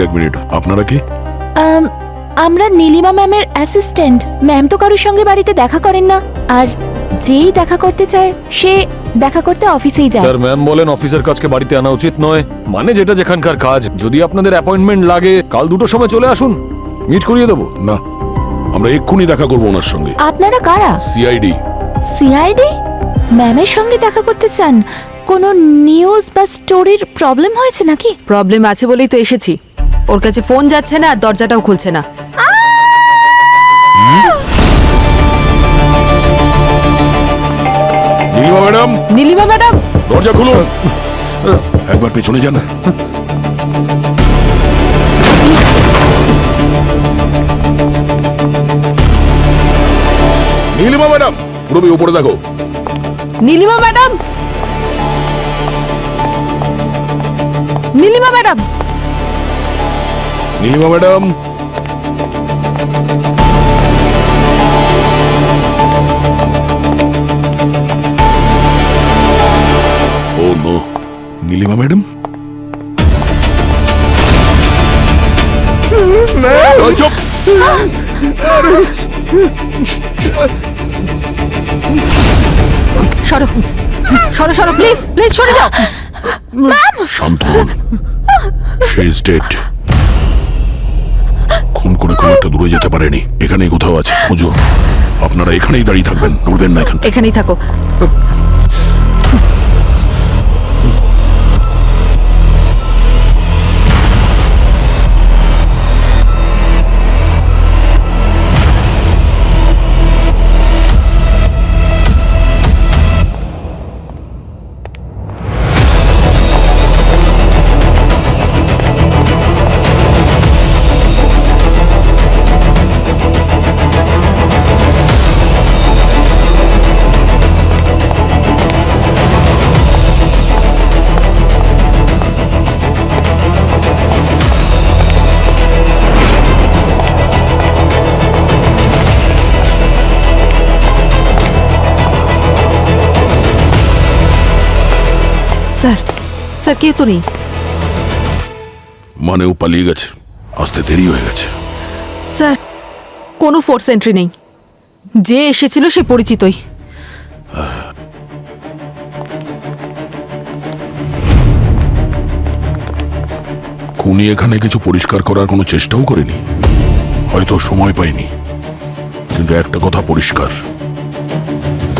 এক মিনিট, আপনারা কি? আমরা নীলিমা ম্যামের অ্যাসিস্ট্যান্ট। ম্যাম তো কারোর সঙ্গে বাড়িতে দেখা করেন না, আর যেই দেখা করতে চায় সে দেখা করতে অফিসেই যায়। স্যার, ম্যাম বলেন অফিসের কাজকে বাড়িতে আনা উচিত নয়, মানে যেটা যেখানকার কাজ। যদি আপনাদের অ্যাপয়েন্টমেন্ট লাগে কাল 2টোর সময় চলে আসুন, মিট করিয়ে দেবো। না, আমরা এক্ষুনি দেখা করবো ওনার সঙ্গে। আপনারা কারা? সিআইডি। সিআইডি? ম্যামের সঙ্গে দেখা করতে চান? কোনো নিউজ বা স্টোরির প্রবলেম হয়েছে নাকি? প্রবলেম আছে বলেই তো এসেছি। ওর কাছে ফোন যাচ্ছে না আর দরজাটাও খুলছে না। নীলিমা ম্যাডাম, নীলিমা ম্যাডাম, দরজা খুলুন। একবার পেছনে যান। নীলিমা ম্যাডাম, পুরোবি উপরে দেখো। Nilima madam, Nilima madam, Nilima madam. Oh no, Nilima madam. চুপ। সরো সরো সরো, প্লিজ প্লিজ সরে যাও। শান্ত হন, সে ইজ ডেড। খুন করে খুব একটা দূরে যেতে পারেনি, এখানেই কোথাও আছে, খুঁজো। আপনারা এখানেই দাঁড়িয়ে থাকবেন, নড়বেন না এখান থেকে। এখানেই থাকো। স্যার, স্যার কেউ তো নেই। মানে ও পালিয়ে গেছে, আসতে দেরি হয়ে গেছে। স্যার, কোনো ফোর্স এন্ট্রি নেই, যে এসেছিল সে পরিচিতই। খুনি এখানে কিছু পরিষ্কার করার কোনো চেষ্টাও করেনি, হয়তো সময় পায়নি। কিন্তু একটা কথা পরিষ্কার,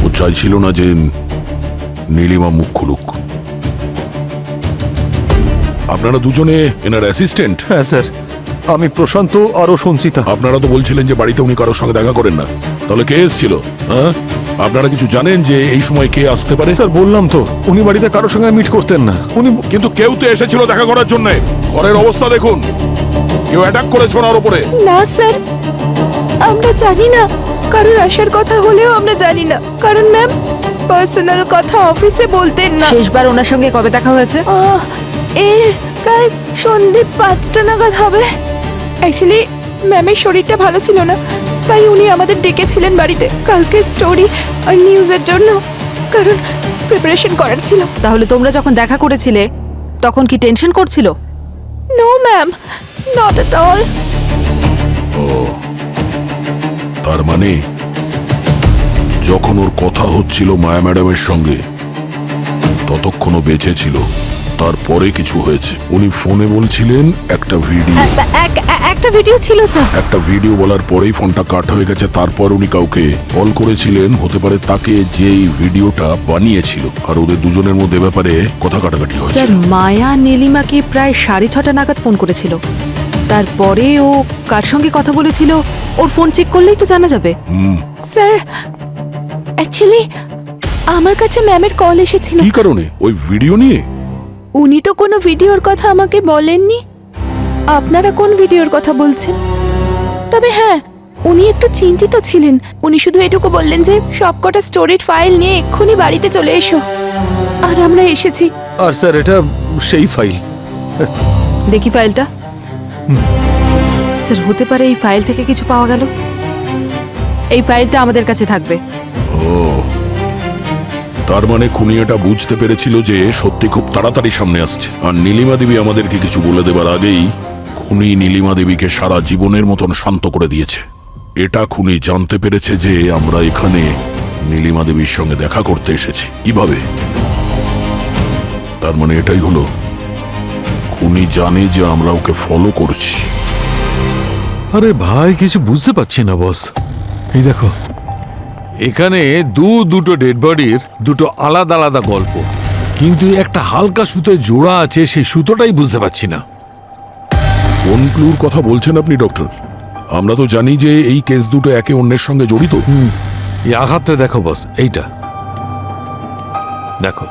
ও চাইছিল না যে নীলিমা মুখ খুলুক। আপনারা দুজনে এনার অ্যাসিস্ট্যান্ট? হ্যাঁ স্যার, আমি প্রশান্ত আরও সঞ্চিতা। আপনারা তো বলছিলেন যে বাড়িতে উনি কারোর সঙ্গে দেখা করেন না, তাহলে কে এসেছিল? হ্যাঁ, আপনারা কিছু জানেন যে এই সময় কে আসতে পারে? স্যার বললাম তো, উনি বাড়িতে কারোর সঙ্গে মিট করতেন না। উনি কিন্তু কেউ তো এসেছিল দেখা করার জন্য। ঘরের অবস্থা দেখুন, কেউ অ্যাটাক করেছে ওনার উপরে? না স্যার, আমরা জানি না। কারোর আসার কথা হলেও আমরা জানি না, কারণ ম্যাম পার্সোনাল কথা অফিসে বলতেন না। শেষবার ওনার সঙ্গে কবে দেখা হয়েছে? প্রায় সন্ধ্যে 5টা নাগাদ হবে। অ্যাকচুয়ালি ম্যামের শরীরটা ভালো ছিল না, তাই উনি আমাদের ডেকেছিলেন বাড়িতে কালকে স্টোরি আর নিউজের জন্য, কারণ প্রিপারেশন করার ছিল। তাহলে তোমরা যখন দেখা করেছিলে তখন কি টেনশন করছিল? No ma'am, not at all. তার মানে যখন ওর কথা হচ্ছিল মায়া ম্যাডামের সঙ্গে ততক্ষণও বেঁচে ছিল, তারপরে কিছু হয়েছে। উনি ফোনে বলছিলেন একটা ভিডিও, একটা ভিডিও ছিল স্যার। একটা ভিডিও বলার পরেই ফোনটা কাট হয়ে গেছে। তারপর উনি কাউকে কল করেছিলেন, হতে পারে তাকে, যে এই ভিডিওটা বানিয়েছিল, আর ওদের দুজনের মধ্যে ব্যাপারে কথা কাটাকাটি স্যার হয়েছিল। মায়া নীলিমাকে প্রায় 6:30 নাগাদ ফোন করেছিল। তারপরে ও কার সঙ্গে কথা বলেছিল ওর ফোন চেক করলেই তো জানা যাবে। স্যার অ্যাকচুয়ালি আমার কাছে ম্যামের কল এসেছিল। কি কারণে? ওই ভিডিও নিয়ে? উনি তো কোনো ভিডিওর কথা আমাকে বলেননি। আপনারা কোন ভিডিওর কথা বলছেন? তবে হ্যাঁ, উনি একটু চিন্তিত ছিলেন। উনি শুধু এটুকু বললেন যে সবকটা স্টোরির ফাইল নিয়ে এক্ষুনি বাড়িতে চলে এসো, আর আমরা এসেছি। আর স্যার এটা সেই ফাইল। দেখি ফাইলটা। স্যার হতে পারে এই ফাইল থেকে কিছু পাওয়া গেল। এই ফাইলটা আমাদের কাছে থাকবে। তার মানে খুনি এটা বুঝতে পেরেছিল যে সত্যি খুব তাড়াতাড়ি সামনে আসছে, আর নীলিমা দেবী আমাদেরকে কিছু বলে দেবার আগেই খুনি নীলিমা দেবীকে সারা জীবনের মতন শান্ত করে দিয়েছে। এটা খুনি জানতে পেরেছে যে আমরা এখানে নীলিমা দেবীর সঙ্গে দেখা করতে এসেছি। কিভাবে? তার মানে এটাই হলো, খুনি জানে যে আমরা ওকে ফলো করছি। আরে ভাই, কিছু বুঝতে পারছি না বস। এই দেখো, এখানে দুটো ডেড বডির দুটো আলাদা আলাদা গল্প, কিন্তু একটা হালকা সুতোয় জোড়া আছে, সেই সুতোটাই বুঝতে পারছি না। কোন ক্লুর কথা বলছেন আপনি ডক্টর? আমরা তো জানি যে এই কেস দুটো একে অন্যের সঙ্গে জড়িত। এই আঘাতটা দেখো বস, এইটা দেখো।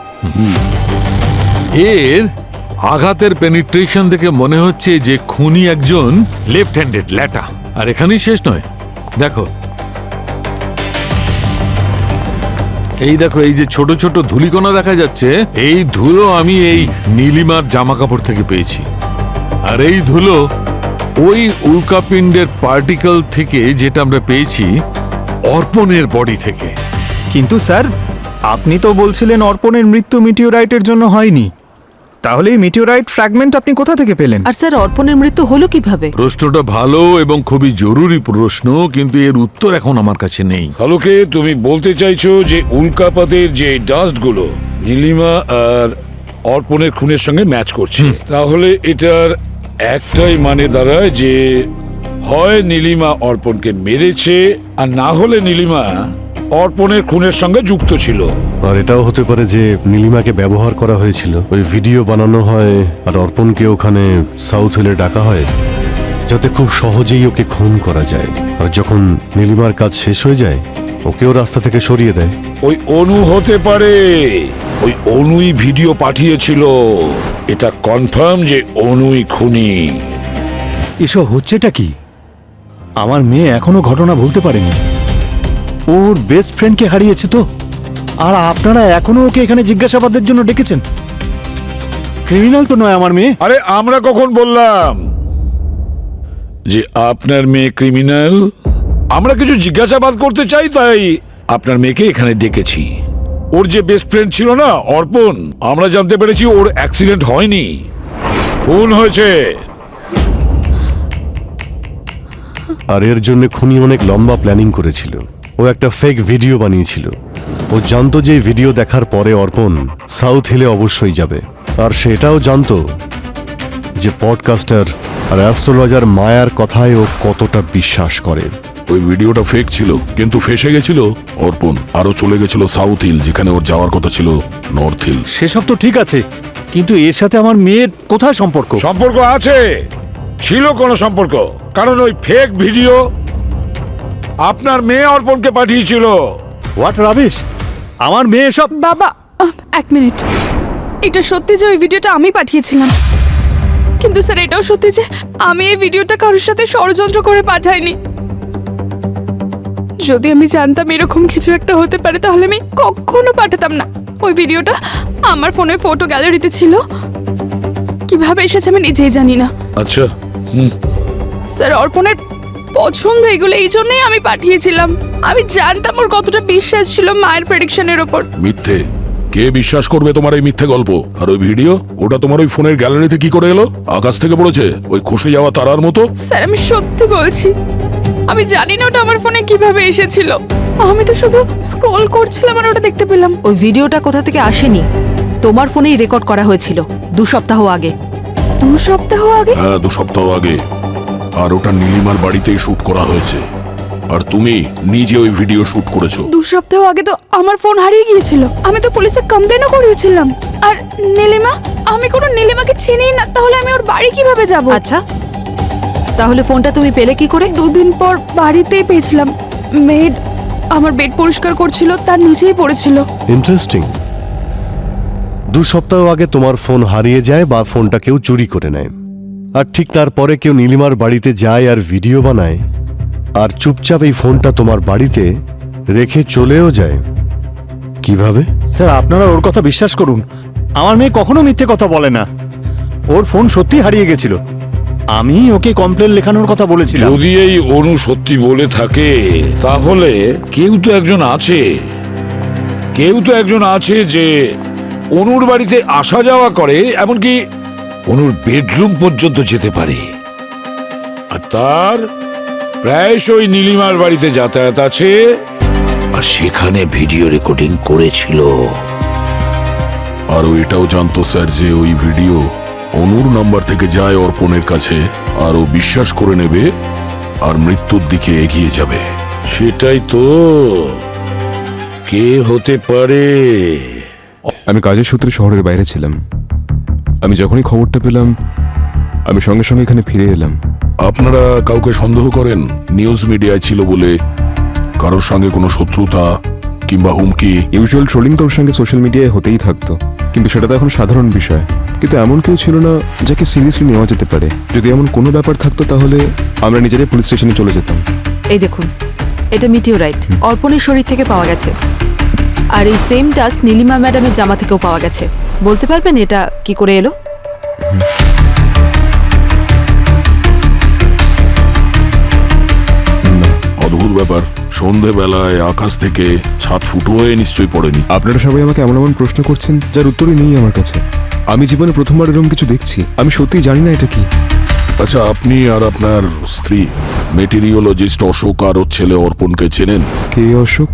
এর আঘাতের পেনিট্রেশন দেখে মনে হচ্ছে যে খুনি একজন লেফট হ্যান্ডেড ল্যাটা। আর এখানেই শেষ নয়, দেখো এই দেখো, এই যে ছোট ছোট ধুলিকণা দেখা যাচ্ছে, এই ধুলো আমি এই নীলিমার জামা কাপড় থেকে পেয়েছি। আর এই ধুলো ওই উল্কাপিণ্ডের পার্টিকেল থেকে যেটা আমরা পেয়েছি অর্পণের বডি থেকে। কিন্তু স্যার, আপনি তো বলছিলেন অর্পণের মৃত্যু মিটিওরাইটের জন্য হয়নি। তাহলে এই মিটিওরাইট ফ্র্যাগমেন্ট আপনি কোথা থেকে পেলেন? আর স্যার অর্পণের মৃত্যু হলো কিভাবে? প্রশ্নটা ভালো এবং খুবই জরুরি প্রশ্ন, কিন্তু এর উত্তর এখন আমার কাছে নেই। সালুকে, তুমি বলতে চাইছো যে উল্কাপাতের যে ডাস্টগুলো নীলিমা আর অর্পণের খুনের সঙ্গে ম্যাচ করছে? তাহলে এটার একটাই মানে দাঁড়ায় যে হয় নীলিমা অর্পণকে মেরেছে, আর না হলে নীলিমা অর্পণের খুনের সঙ্গে যুক্ত ছিল। আর এটাও হতে পারে যে নীলিমাকে ব্যবহার করা হয়েছিল, ওই ভিডিও বানানো হয় আর অর্পণকে ওখানে সাউথ হিলে ডাকা হয় যাতে খুব সহজেই ওকে খুন করা যায়। আর যখন নীলিমার কাজ শেষ হয়ে যায় ওকেও রাস্তা থেকে সরিয়ে দেয়। ওই অনু হতে পারে, ওই অনুই ভিডিও পাঠিয়েছিল। এটা কনফার্ম যে অনুই খুনি। এসব হচ্ছেটা কি? আমার মেয়ে এখনো ঘটনা ভুলতে পারেনি। ওর বেস্ট ফ্রেন্ডকে হারিয়েছে তো, আর আপনারা এখনো ওকে এখানে জিজ্ঞাসাবাদের জন্য ডেকেছেন? ক্রিমিনাল তো নয় আমার মেয়ে। আরে আমরা কখন বললাম যে আপনার মেয়ে ক্রিমিনাল? আমরা কিছু জিজ্ঞাসাবাদ করতে চাই, তাই আপনার মেয়েকে এখানে ডেকেছি। ওর যে বেস্ট ফ্রেন্ড ছিল না অর্পণ, আমরা জানতে পেরেছি ওর অ্যাক্সিডেন্ট হয়নি, খুন হয়েছে। আর এর জন্য খুনি অনেক লম্বা প্ল্যানিং করেছিল। ও একটা ফেক ভিডিও বানিয়েছিল। ও জানতো যে ভিডিও দেখার পরে অর্পণ সাউথ হিলে অবশ্যই যাবে, আর সেটাও জানতো যে পডকাস্টার আর অ্যাস্ট্রোলজার মায়ার কথায় ও কতটা বিশ্বাস করে। ওই ভিডিওটা ফেক ছিল, কিন্তু ফেসে গেছিল অর্পণ, আরো চলে গেছিল সাউথ হিল, যেখানে ওর যাওয়ার কথা ছিল নর্থ হিল। সেসব তো ঠিক আছে, কিন্তু এর সাথে আমার মেয়ের কোথায় সম্পর্ক? সম্পর্ক আছে, ছিল কোনো সম্পর্ক, কারণ ওই ফেক ভিডিও আপনার মেয়ে অর্পণকে পাঠিয়েছিল। What rubbish! আমার মেয়ে সব। বাবা, 1 মিনিট, এটা সত্যি যে ওই ভিডিওটা আমি পাঠিয়েছিলাম? কিন্তু স্যার এটাও সত্যি যে আমি এই ভিডিওটা কারোর সাথে ষড়যন্ত্র করে পাঠাইনি। যদি আমি জানতাম এরকম কিছু একটা হতে পারে তাহলে আমি কখনো পাঠাতাম না। ওই ভিডিওটা আমার ফোনের ফটো গ্যালারিতে ছিল, কিভাবে এসেছে আমি নিজেই জানি না। আচ্ছা, স্যার অর্পণের পছন্দ এগুলো, এই জন্যই আমি পাঠিয়েছিলাম। আমি জানতাম ওর কতটা বিশ্বাস ছিল মায়ের প্রেডিকশনের ওপর। মিথ্যে। কে বিশ্বাস করবে তোমার এই মিথ্যে গল্প? আর ওই ভিডিও, ওটা তোমার ওই ফোনের গ্যালারিতে কি করে এলো? আকাশ থেকে পড়েছে ওই খসে যাওয়া তারার মতো? স্যার আমি সত্যি বলছি, আমি জানি না ওটা আমার ফোনে কিভাবে এসেছিল। আমি তো শুধু স্ক্রল করছিলাম আর ওটা দেখতে পেলাম। ওই ভিডিওটা কোথা থেকে আসেনি, তোমার ফোনেই রেকর্ড করা হয়েছিল 2 সপ্তাহ আগে। 2 সপ্তাহ আগে? হ্যাঁ, 2 সপ্তাহ আগে। আর ওটা নীলিমার বাড়িতেই শুট করা হয়েছে। আর তুমি নিজে ওই ভিডিও শুট করেছো। 2 সপ্তাহ আগে তো আমার ফোন হারিয়ে গিয়েছিল। আমি তো পুলিশে কমপ্লেনও করিয়েছিলাম। আর নীলিমা, আমি কোনো নীলিমাকে চিনি না, তাহলে আমি ওর বাড়ি কিভাবে যাব? আচ্ছা, তাহলে ফোনটা তুমি পেলে কি করে? 2 দিন পর বাড়িতেই পেয়েছিলাম। মেড আমার বেড পরিষ্কার করছিল, তার নিচেই পড়েছিল। ইন্টারেস্টিং। 2 সপ্তাহ আগে তোমার ফোন হারিয়ে যায় বা ফোনটা কেউ চুরি করে নেয়, আর ঠিক তারপরে কেউ নীলিমার বাড়িতে যায় আর ভিডিও বানায়, আর চুপচাপ এই ফোনটা তোমার বাড়িতে রেখে চলেও যায়। কিভাবে? স্যার আপনারা ওর কথা বিশ্বাস করুন, আমার মেয়ে কখনো মিথ্যে কথা বলে না। ওর ফোন সত্যি হারিয়ে গেছিল, আমি ওকে কমপ্লেন লেখানোর কথা বলেছিলাম। যদি এই অনু সত্যি বলে থাকে তাহলে কেউ তো একজন আছে যে অনুর বাড়িতে আসা যাওয়া করে, এমনকি অনুর বেডরুম পর্যন্ত যেতে পারে। আর তার প্রায়শই নীলিমার বাড়িতে যাতায়াত আছে, আর সেখানে ভিডিও রেকর্ডিং করেছিল। আর এটাও জানতো স্যার যে ওই ভিডিও অনুর নাম্বার থেকে যায় অর্পণের কাছে, আর ও বিশ্বাস করে নেবে আর মৃত্যুর দিকে এগিয়ে যাবে। সেটাই তো। কে হতে পারে? আমি কাজের সূত্রে শহরের বাইরে ছিলাম। আমি যখনই খবরটা পেলাম আমি সঙ্গে সঙ্গে এখানে ফিরে এলাম। আপনারা কাউকে সন্দেহ করেন নিউজ মিডিয়ায় ছিল বলে? কারোর সঙ্গে কোনো শত্রুতা কিংবা হুমকি? ইউজুয়াল ট্রোলিং তো ওর সঙ্গে সোশ্যাল মিডিয়ায় হতেই থাকতো, কিন্তু সেটা তো এখন সাধারণ বিষয়। কিন্তু এমন কেউ ছিল না যাকে সিরিয়াসলি নেওয়া যেতে পারে। যদি এমন কোনো ব্যাপার থাকতো তাহলে আমরা নিজেরাই পুলিশ স্টেশনে চলে যেতাম। এই দেখুন, এটা মিটিওরাইট অর্পণের শরীর থেকে পাওয়া গেছে, আর এই সেম ডাস্ট নীলিমা ম্যাডামের জামা থেকেও পাওয়া গেছে। বলতে পারবেন এটা কি করে এলো? অদ্ভুত ব্যাপার। সন্ধেবেলায় আকাশ থেকে ছাদ ফুটো হয়ে নিশ্চয়ই পড়েনি। আপনারা সবাই আমাকে এমন এমন প্রশ্ন করছেন যার উত্তরই নেই আমার কাছে। আমি জীবনে প্রথমবার এরকম কিছু দেখছি। আমি সত্যিই জানি না এটা কি। আচ্ছা, আপনি আর আপনার স্ত্রী মেটেরিওলজিস্ট অশোক আর ওর ছেলে অর্পণকে চেনেন? কে অশোক,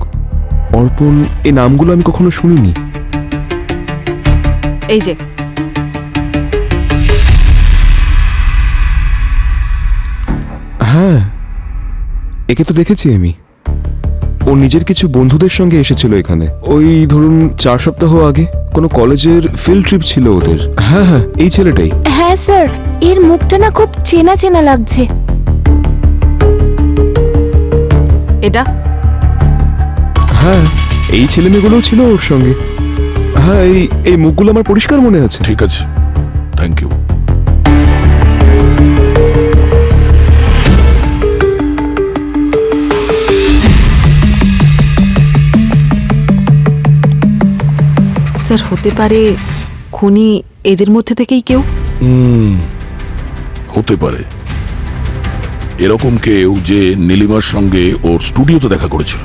অর্পণ, এই নামগুলো আমি কখনো শুনিনি। এই যে হ্যাঁ, একে তো দেখেছি আমি। ও নিজের কিছু বন্ধুদের সঙ্গে এসেছিল এখানে, ওই ধরুন 4 সপ্তাহ আগে। কোনো কলেজের ফিল্ড ট্রিপ ছিল ওদের। হ্যাঁ হ্যাঁ, এই ছেলেটাই। হ্যাঁ স্যার, এর মুখটা না খুব চেনা চেনা লাগছে। এটা? হ্যাঁ, এই ছেলে মেয়েগুলোও ছিল ওর সঙ্গে। হ্যাঁ, এই মুখগুলো আমার পরিষ্কার মনে আছে। ঠিক আছে, থ্যাংক ইউ। স্যার হতে পারে খুনি এদের মধ্যে থেকেই কেউ? হতে পারে। এরকম কেউ যে নীলিমার সঙ্গে ওর স্টুডিওতে দেখা করেছিল,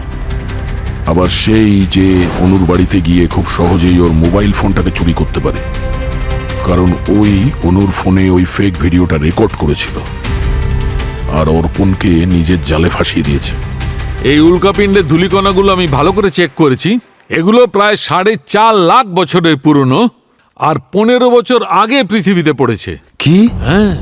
আবার সেই যে অনুর বাড়িতে গিয়ে খুব সহজেই ওর মোবাইল ফোনটাকে চুরি করতে পারে, কারণ ওই অনুর ফোনে ওই ফেক ভিডিওটা রেকর্ড করেছিল আর অর্পণকে নিজের জালে ফাঁসিয়ে দিয়েছে। এই উল্কাপিণ্ডের ধূলিকণাগুলো আমি ভালো করে চেক করেছি। এগুলো প্রায় 4.5 লাখ বছরের পুরনো, আর 15 বছর আগে পৃথিবীতে পড়েছে। কি? হ্যাঁ,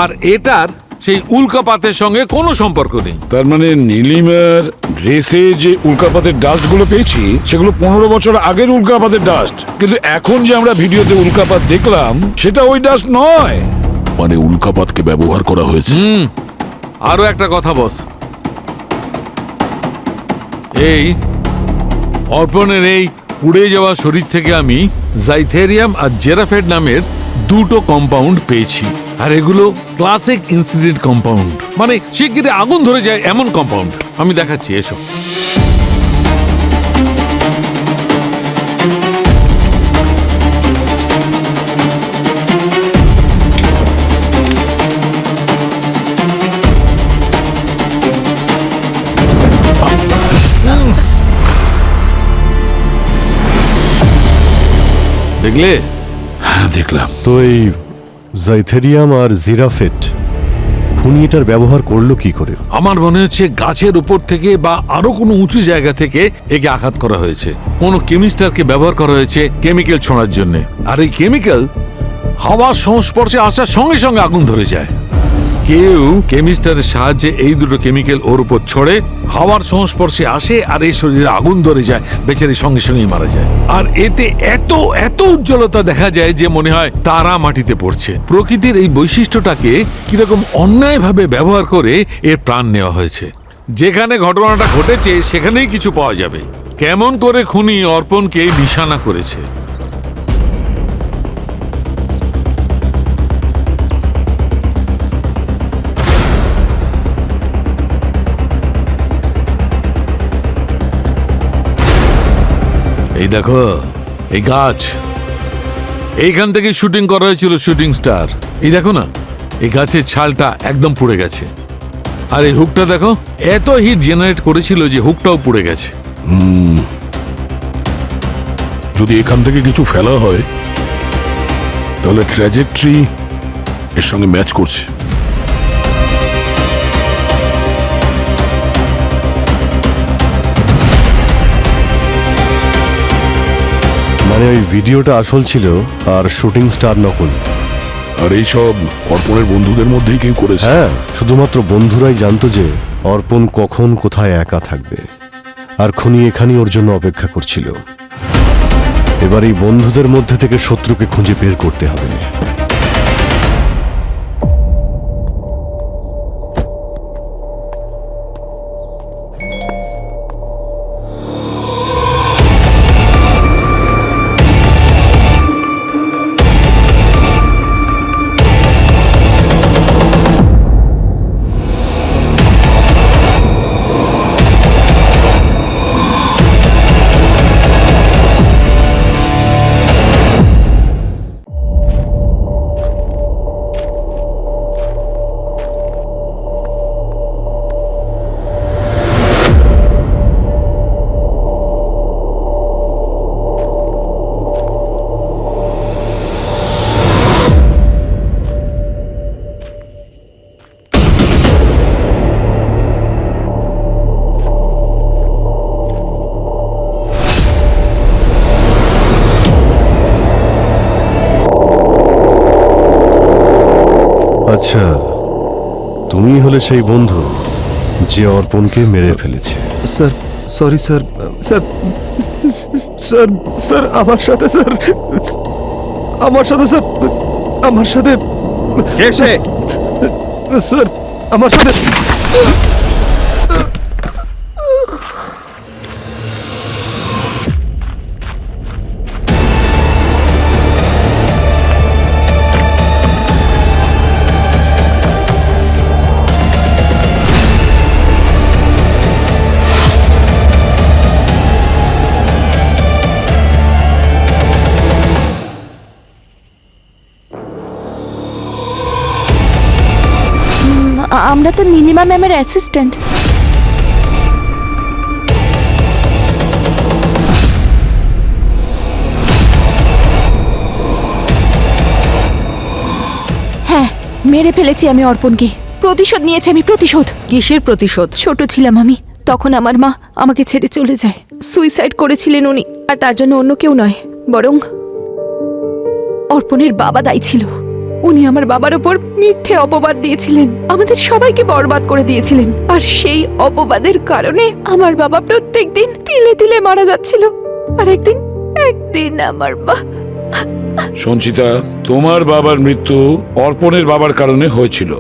আর এটার সেই উল্কাপাতের সঙ্গে কোনো সম্পর্ক নেই। তার মানে নীলিমার ড্রেসে যে উল্কাপাতের ডাস্টগুলো পেয়েছি সেগুলো 15 বছর আগের উল্কাপাতের ডাস্ট, কিন্তু এখন যে আমরা ভিডিওতে উল্কাপাত দেখলাম সেটা ওই ডাস্ট নয়। মানে উল্কাপাতকে ব্যবহার করা হয়েছে। আরো একটা কথা বস, এই অর্পণের এই পুড়ে যাওয়া শরীর থেকে আমি জাইথেরিয়াম আর জেরাফেড নামের দুটো কম্পাউন্ড পেয়েছি, আর এগুলো ক্লাসিক ইনসিডেন্ট কম্পাউন্ড, মানে শিগগিরই আগুন ধরে যায় এমন কম্পাউন্ড। আমি দেখাচ্ছি, এসো। দেখলে? হ্যাঁ দেখলাম। তো এই জাইথেরিয়াম আর জিরাফেট খুনি এটার ব্যবহার করলো কি করে? আমার মনে হচ্ছে গাছের উপর থেকে বা আরো কোনো উঁচু জায়গা থেকে একে আঘাত করা হয়েছে। কোনো কেমিস্টারকে ব্যবহার করা হয়েছে কেমিক্যাল ছোঁড়ার জন্য, আর এই কেমিক্যাল হাওয়ার সংস্পর্শে আসার সঙ্গে সঙ্গে আগুন ধরে যায়। কেউ কেমিস্টারের সাহায্যে এই দুটো কেমিক্যাল ওর উপর ছড়ে, হাওয়ার সংস্পর্শে আসে আর এই শরীরে আগুন ধরে যায়, বেচারি সঙ্গে সঙ্গেই মারা যায়। আর এতে এত এত উজ্জ্বলতা দেখা যায় যে মনে হয় তারা মাটিতে পড়ছে। প্রকৃতির এই বৈশিষ্ট্যটাকে কিরকম অন্যায়ভাবে ব্যবহার করে এর প্রাণ নেওয়া হয়েছে। যেখানে ঘটনাটা ঘটেছে সেখানেই কিছু পাওয়া যাবে। কেমন করে খুনি অর্পণকে নিশানা করেছে। এই দেখো, এই গাছ, এইখান থেকে শুটিং করা হয়েছিল শুটিং স্টার। এই দেখো না, এই গাছের ছালটা একদম পুড়ে গেছে। আর এই হুকটা দেখো, এত হিট জেনারেট করেছিল যে হুকটাও পুড়ে গেছে। যদি এখান থেকে কিছু ফেলা হয় তাহলে ট্র্যাজেক্টরি এর সঙ্গে ম্যাচ করছে। মানে ওই ভিডিওটা আসল ছিল আর শুটিং স্টার নকল। আর এই সব অর্পণের বন্ধুদের মধ্যেই কেউ করেছে? হ্যাঁ, শুধুমাত্র বন্ধুরাই জানতো যে অর্পণ কখন কোথায় একা থাকবে, আর খুনি এখানেই ওর জন্য অপেক্ষা করছিল। এবার এই বন্ধুদের মধ্যে থেকে শত্রুকে খুঁজে বের করতে হবে। আচ্ছা, তুমি হলে সেই বন্ধু যে অর্পণকে মেরে ফেলেছে। Sir, sorry sir. Sir sir sir আমার সাথে স্যার, আমার সাথে স্যার, আমার সাথে স্যার, আমার সাথে। আমরা তো নীলিমা ম্যামের অ্যাসিস্ট্যান্ট। হ্যাঁ, মেরে ফেলেছি আমি অর্পণকে। প্রতিশোধ নিয়েছি আমি, প্রতিশোধ। কিসের প্রতিশোধ? ছোট ছিলাম আমি, তখন আমার মা আমাকে ছেড়ে চলে যায়। সুইসাইড করেছিলেন উনি, আর তার জন্য অন্য কেউ নয়, বরং অর্পণের বাবা দায়ী ছিল। উনি আমার বাবার ওপর মিথ্যে অপবাদ দিয়েছিলেন, আমাদের সবাইকে বরবাদ করে দিয়েছিলেন। আর সেই অপবাদের কারণে আমার বাবা প্রত্যেকদিন তিলে তিলে মারা যাচ্ছিল। আর একদিন আমার সঞ্চিতা, তোমার বাবার মৃত্যু অর্পণের বাবার কারণে হয়েছিল,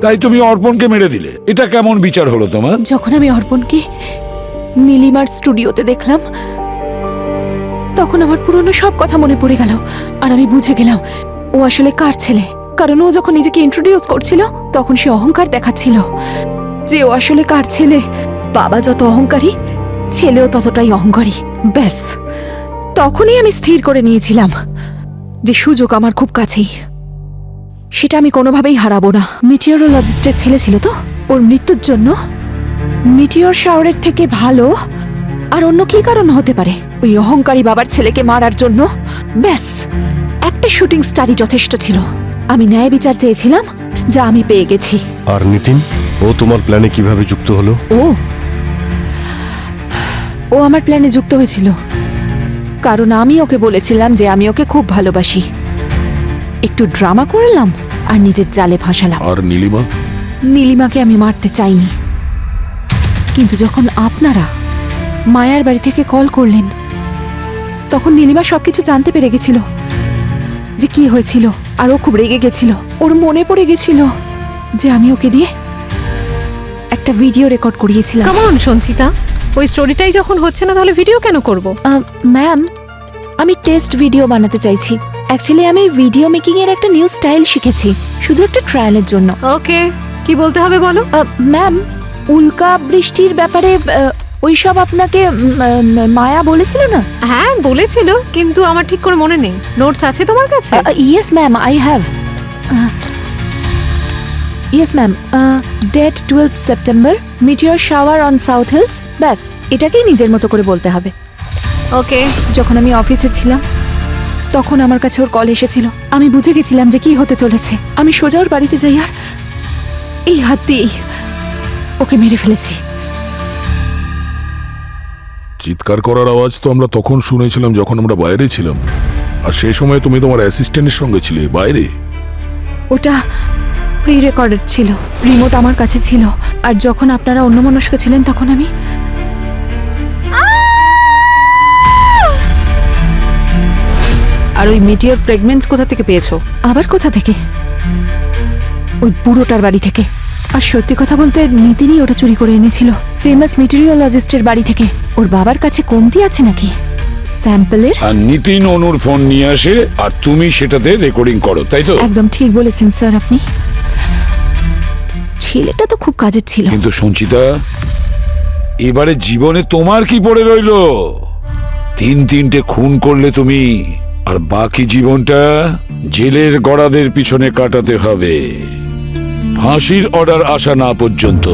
তাই তুমি অর্পণকে মেরে দিলে। এটা কেমন বিচার হলো তোমার? যখন আমি অর্পণকে নীলিমার স্টুডিওতে দেখলাম, তখন আমার পুরনো সব কথা মনে পড়ে গেল। আর আমি বুঝে গেলাম ও আসলে কার ছেলে, কারণ ও যখন নিজেকে ইন্ট্রোডিউস করছিল তখন সে অহংকার দেখাচ্ছিল যে ও আসলে কার ছেলে। বাবা যত অহংকারী, ছেলেও ততটাই অহংকারী। ব্যাস, তখনই আমি স্থির করে নিয়েছিলাম যে সুযোগ আমার খুব কাছেই, সেটা আমি কোনোভাবেই হারাবো না। মিটিওরোলজিস্টের ছেলে ছিল তো, ওর মৃত্যুর জন্য মিটিওর শাওরের থেকে ভালো আর অন্য কি কারণ হতে পারে ওই অহংকারী বাবার ছেলেকে মারার জন্য? ব্যাস, একটা শুটিং স্টারই যথেষ্ট ছিল। আমি ন্যায় বিচার চেয়েছিলাম, যা আমি পেয়ে গেছি। আর নিতিন, ও তোমার প্ল্যানে কিভাবে যুক্ত হলো? ও আমার প্ল্যানে যুক্ত হয়েছিল কারণ আমি ওকে বলেছিলাম যে আমি ওকে খুব ভালোবাসি। একটু ড্রামা করলাম আর নিজের জালে ফাঁসালাম। আর নীলিমা? নীলিমাকে আমি মারতে চাইনি, কিন্তু যখন আপনারা মায়ার বাড়ি থেকে কল করলেন তখন নীলিমা সবকিছু জানতে পেরে গেছিল যে কি হয়েছিল, আর ও খুব রেগে গেছিল। ওর মনে পড়ে গেছিল যে আমি ওকে দিয়ে একটা ভিডিও রেকর্ড করিয়েছিলাম। কেমন সঞ্চিতা, ওই স্টোরিটাই যখন হচ্ছে না তাহলে ভিডিও কেন করব? ম্যাম, আমি টেস্ট ভিডিও বানাতে চাইছি। অ্যাকচুয়ালি আমি ভিডিও মেকিং এর একটা নিউ স্টাইল শিখেছি, শুধু একটা ট্রায়ালের জন্য। ওকে, কি বলতে হবে বলো। ম্যাম, উল্কা বৃষ্টির ব্যাপারে ওইসব আপনাকে মায়া বলেছিল না? হ্যাঁ বলেছিল, কিন্তু আমার ঠিক করে মনে নেই। নোটস আছে তোমার কাছে? Yes ma'am, I have. Yes ma'am, date 12 September, meteor shower on south hills. ব্যাস, এটাকেই নিজের মতো করে বলতে হবে। ওকে। যখন আমি অফিসে ছিলাম তখন আমার কাছে ওর কল এসেছিল। আমি বুঝে গেছিলাম যে কি হতে চলেছে। আমি সোজা ওর বাড়িতে যাই আর এই হাত দিয়েই ওকে মেরে ফেলেছি। চিৎকার করার আওয়াজ তো আমরা তখন শুনেছিলাম যখন আমরা বাইরে ছিলাম, আর সেই সময় তুমি তোমার অ্যাসিস্ট্যান্টের সঙ্গে ছিলে বাইরে। ওটা প্রি রেকর্ডেড ছিল, রিমোট আমার কাছে ছিল, আর যখন আপনারা অন্যমনস্ক ছিলেন তখন আমি আর ওই মিটিওর ফ্র্যাগমেন্টস কোথা থেকে পেয়েছো? আবার কোথা থেকে? ওই বুড়োটার বাড়ি থেকে। আর সত্যি কথা বলতে নিতিনই ওটা চুরি করে এনেছিল, ফেমাস মিটিওরোলজিস্টের বাড়ি থেকে। ওর বাবার কাছে কমতি আছে নাকি স্যাম্পলের? আর নিতিন অনুর ফোন নিয়ে আসে আর তুমি সেটাতে রেকর্ডিং করো, তাই তো? একদম ঠিক বলেছেন স্যার আপনি। ছেলেটা তো খুব কাজের ছিল। কিন্তু সঞ্চিতা, এবারে জীবনে তোমার কি পড়ে রইলো? 3-3টে খুন করলে তুমি, আর বাকি জীবনটা জেলের গড়াদের পিছনে কাটাতে হবে, ফাঁসির অর্ডার আসা না পর্যন্ত।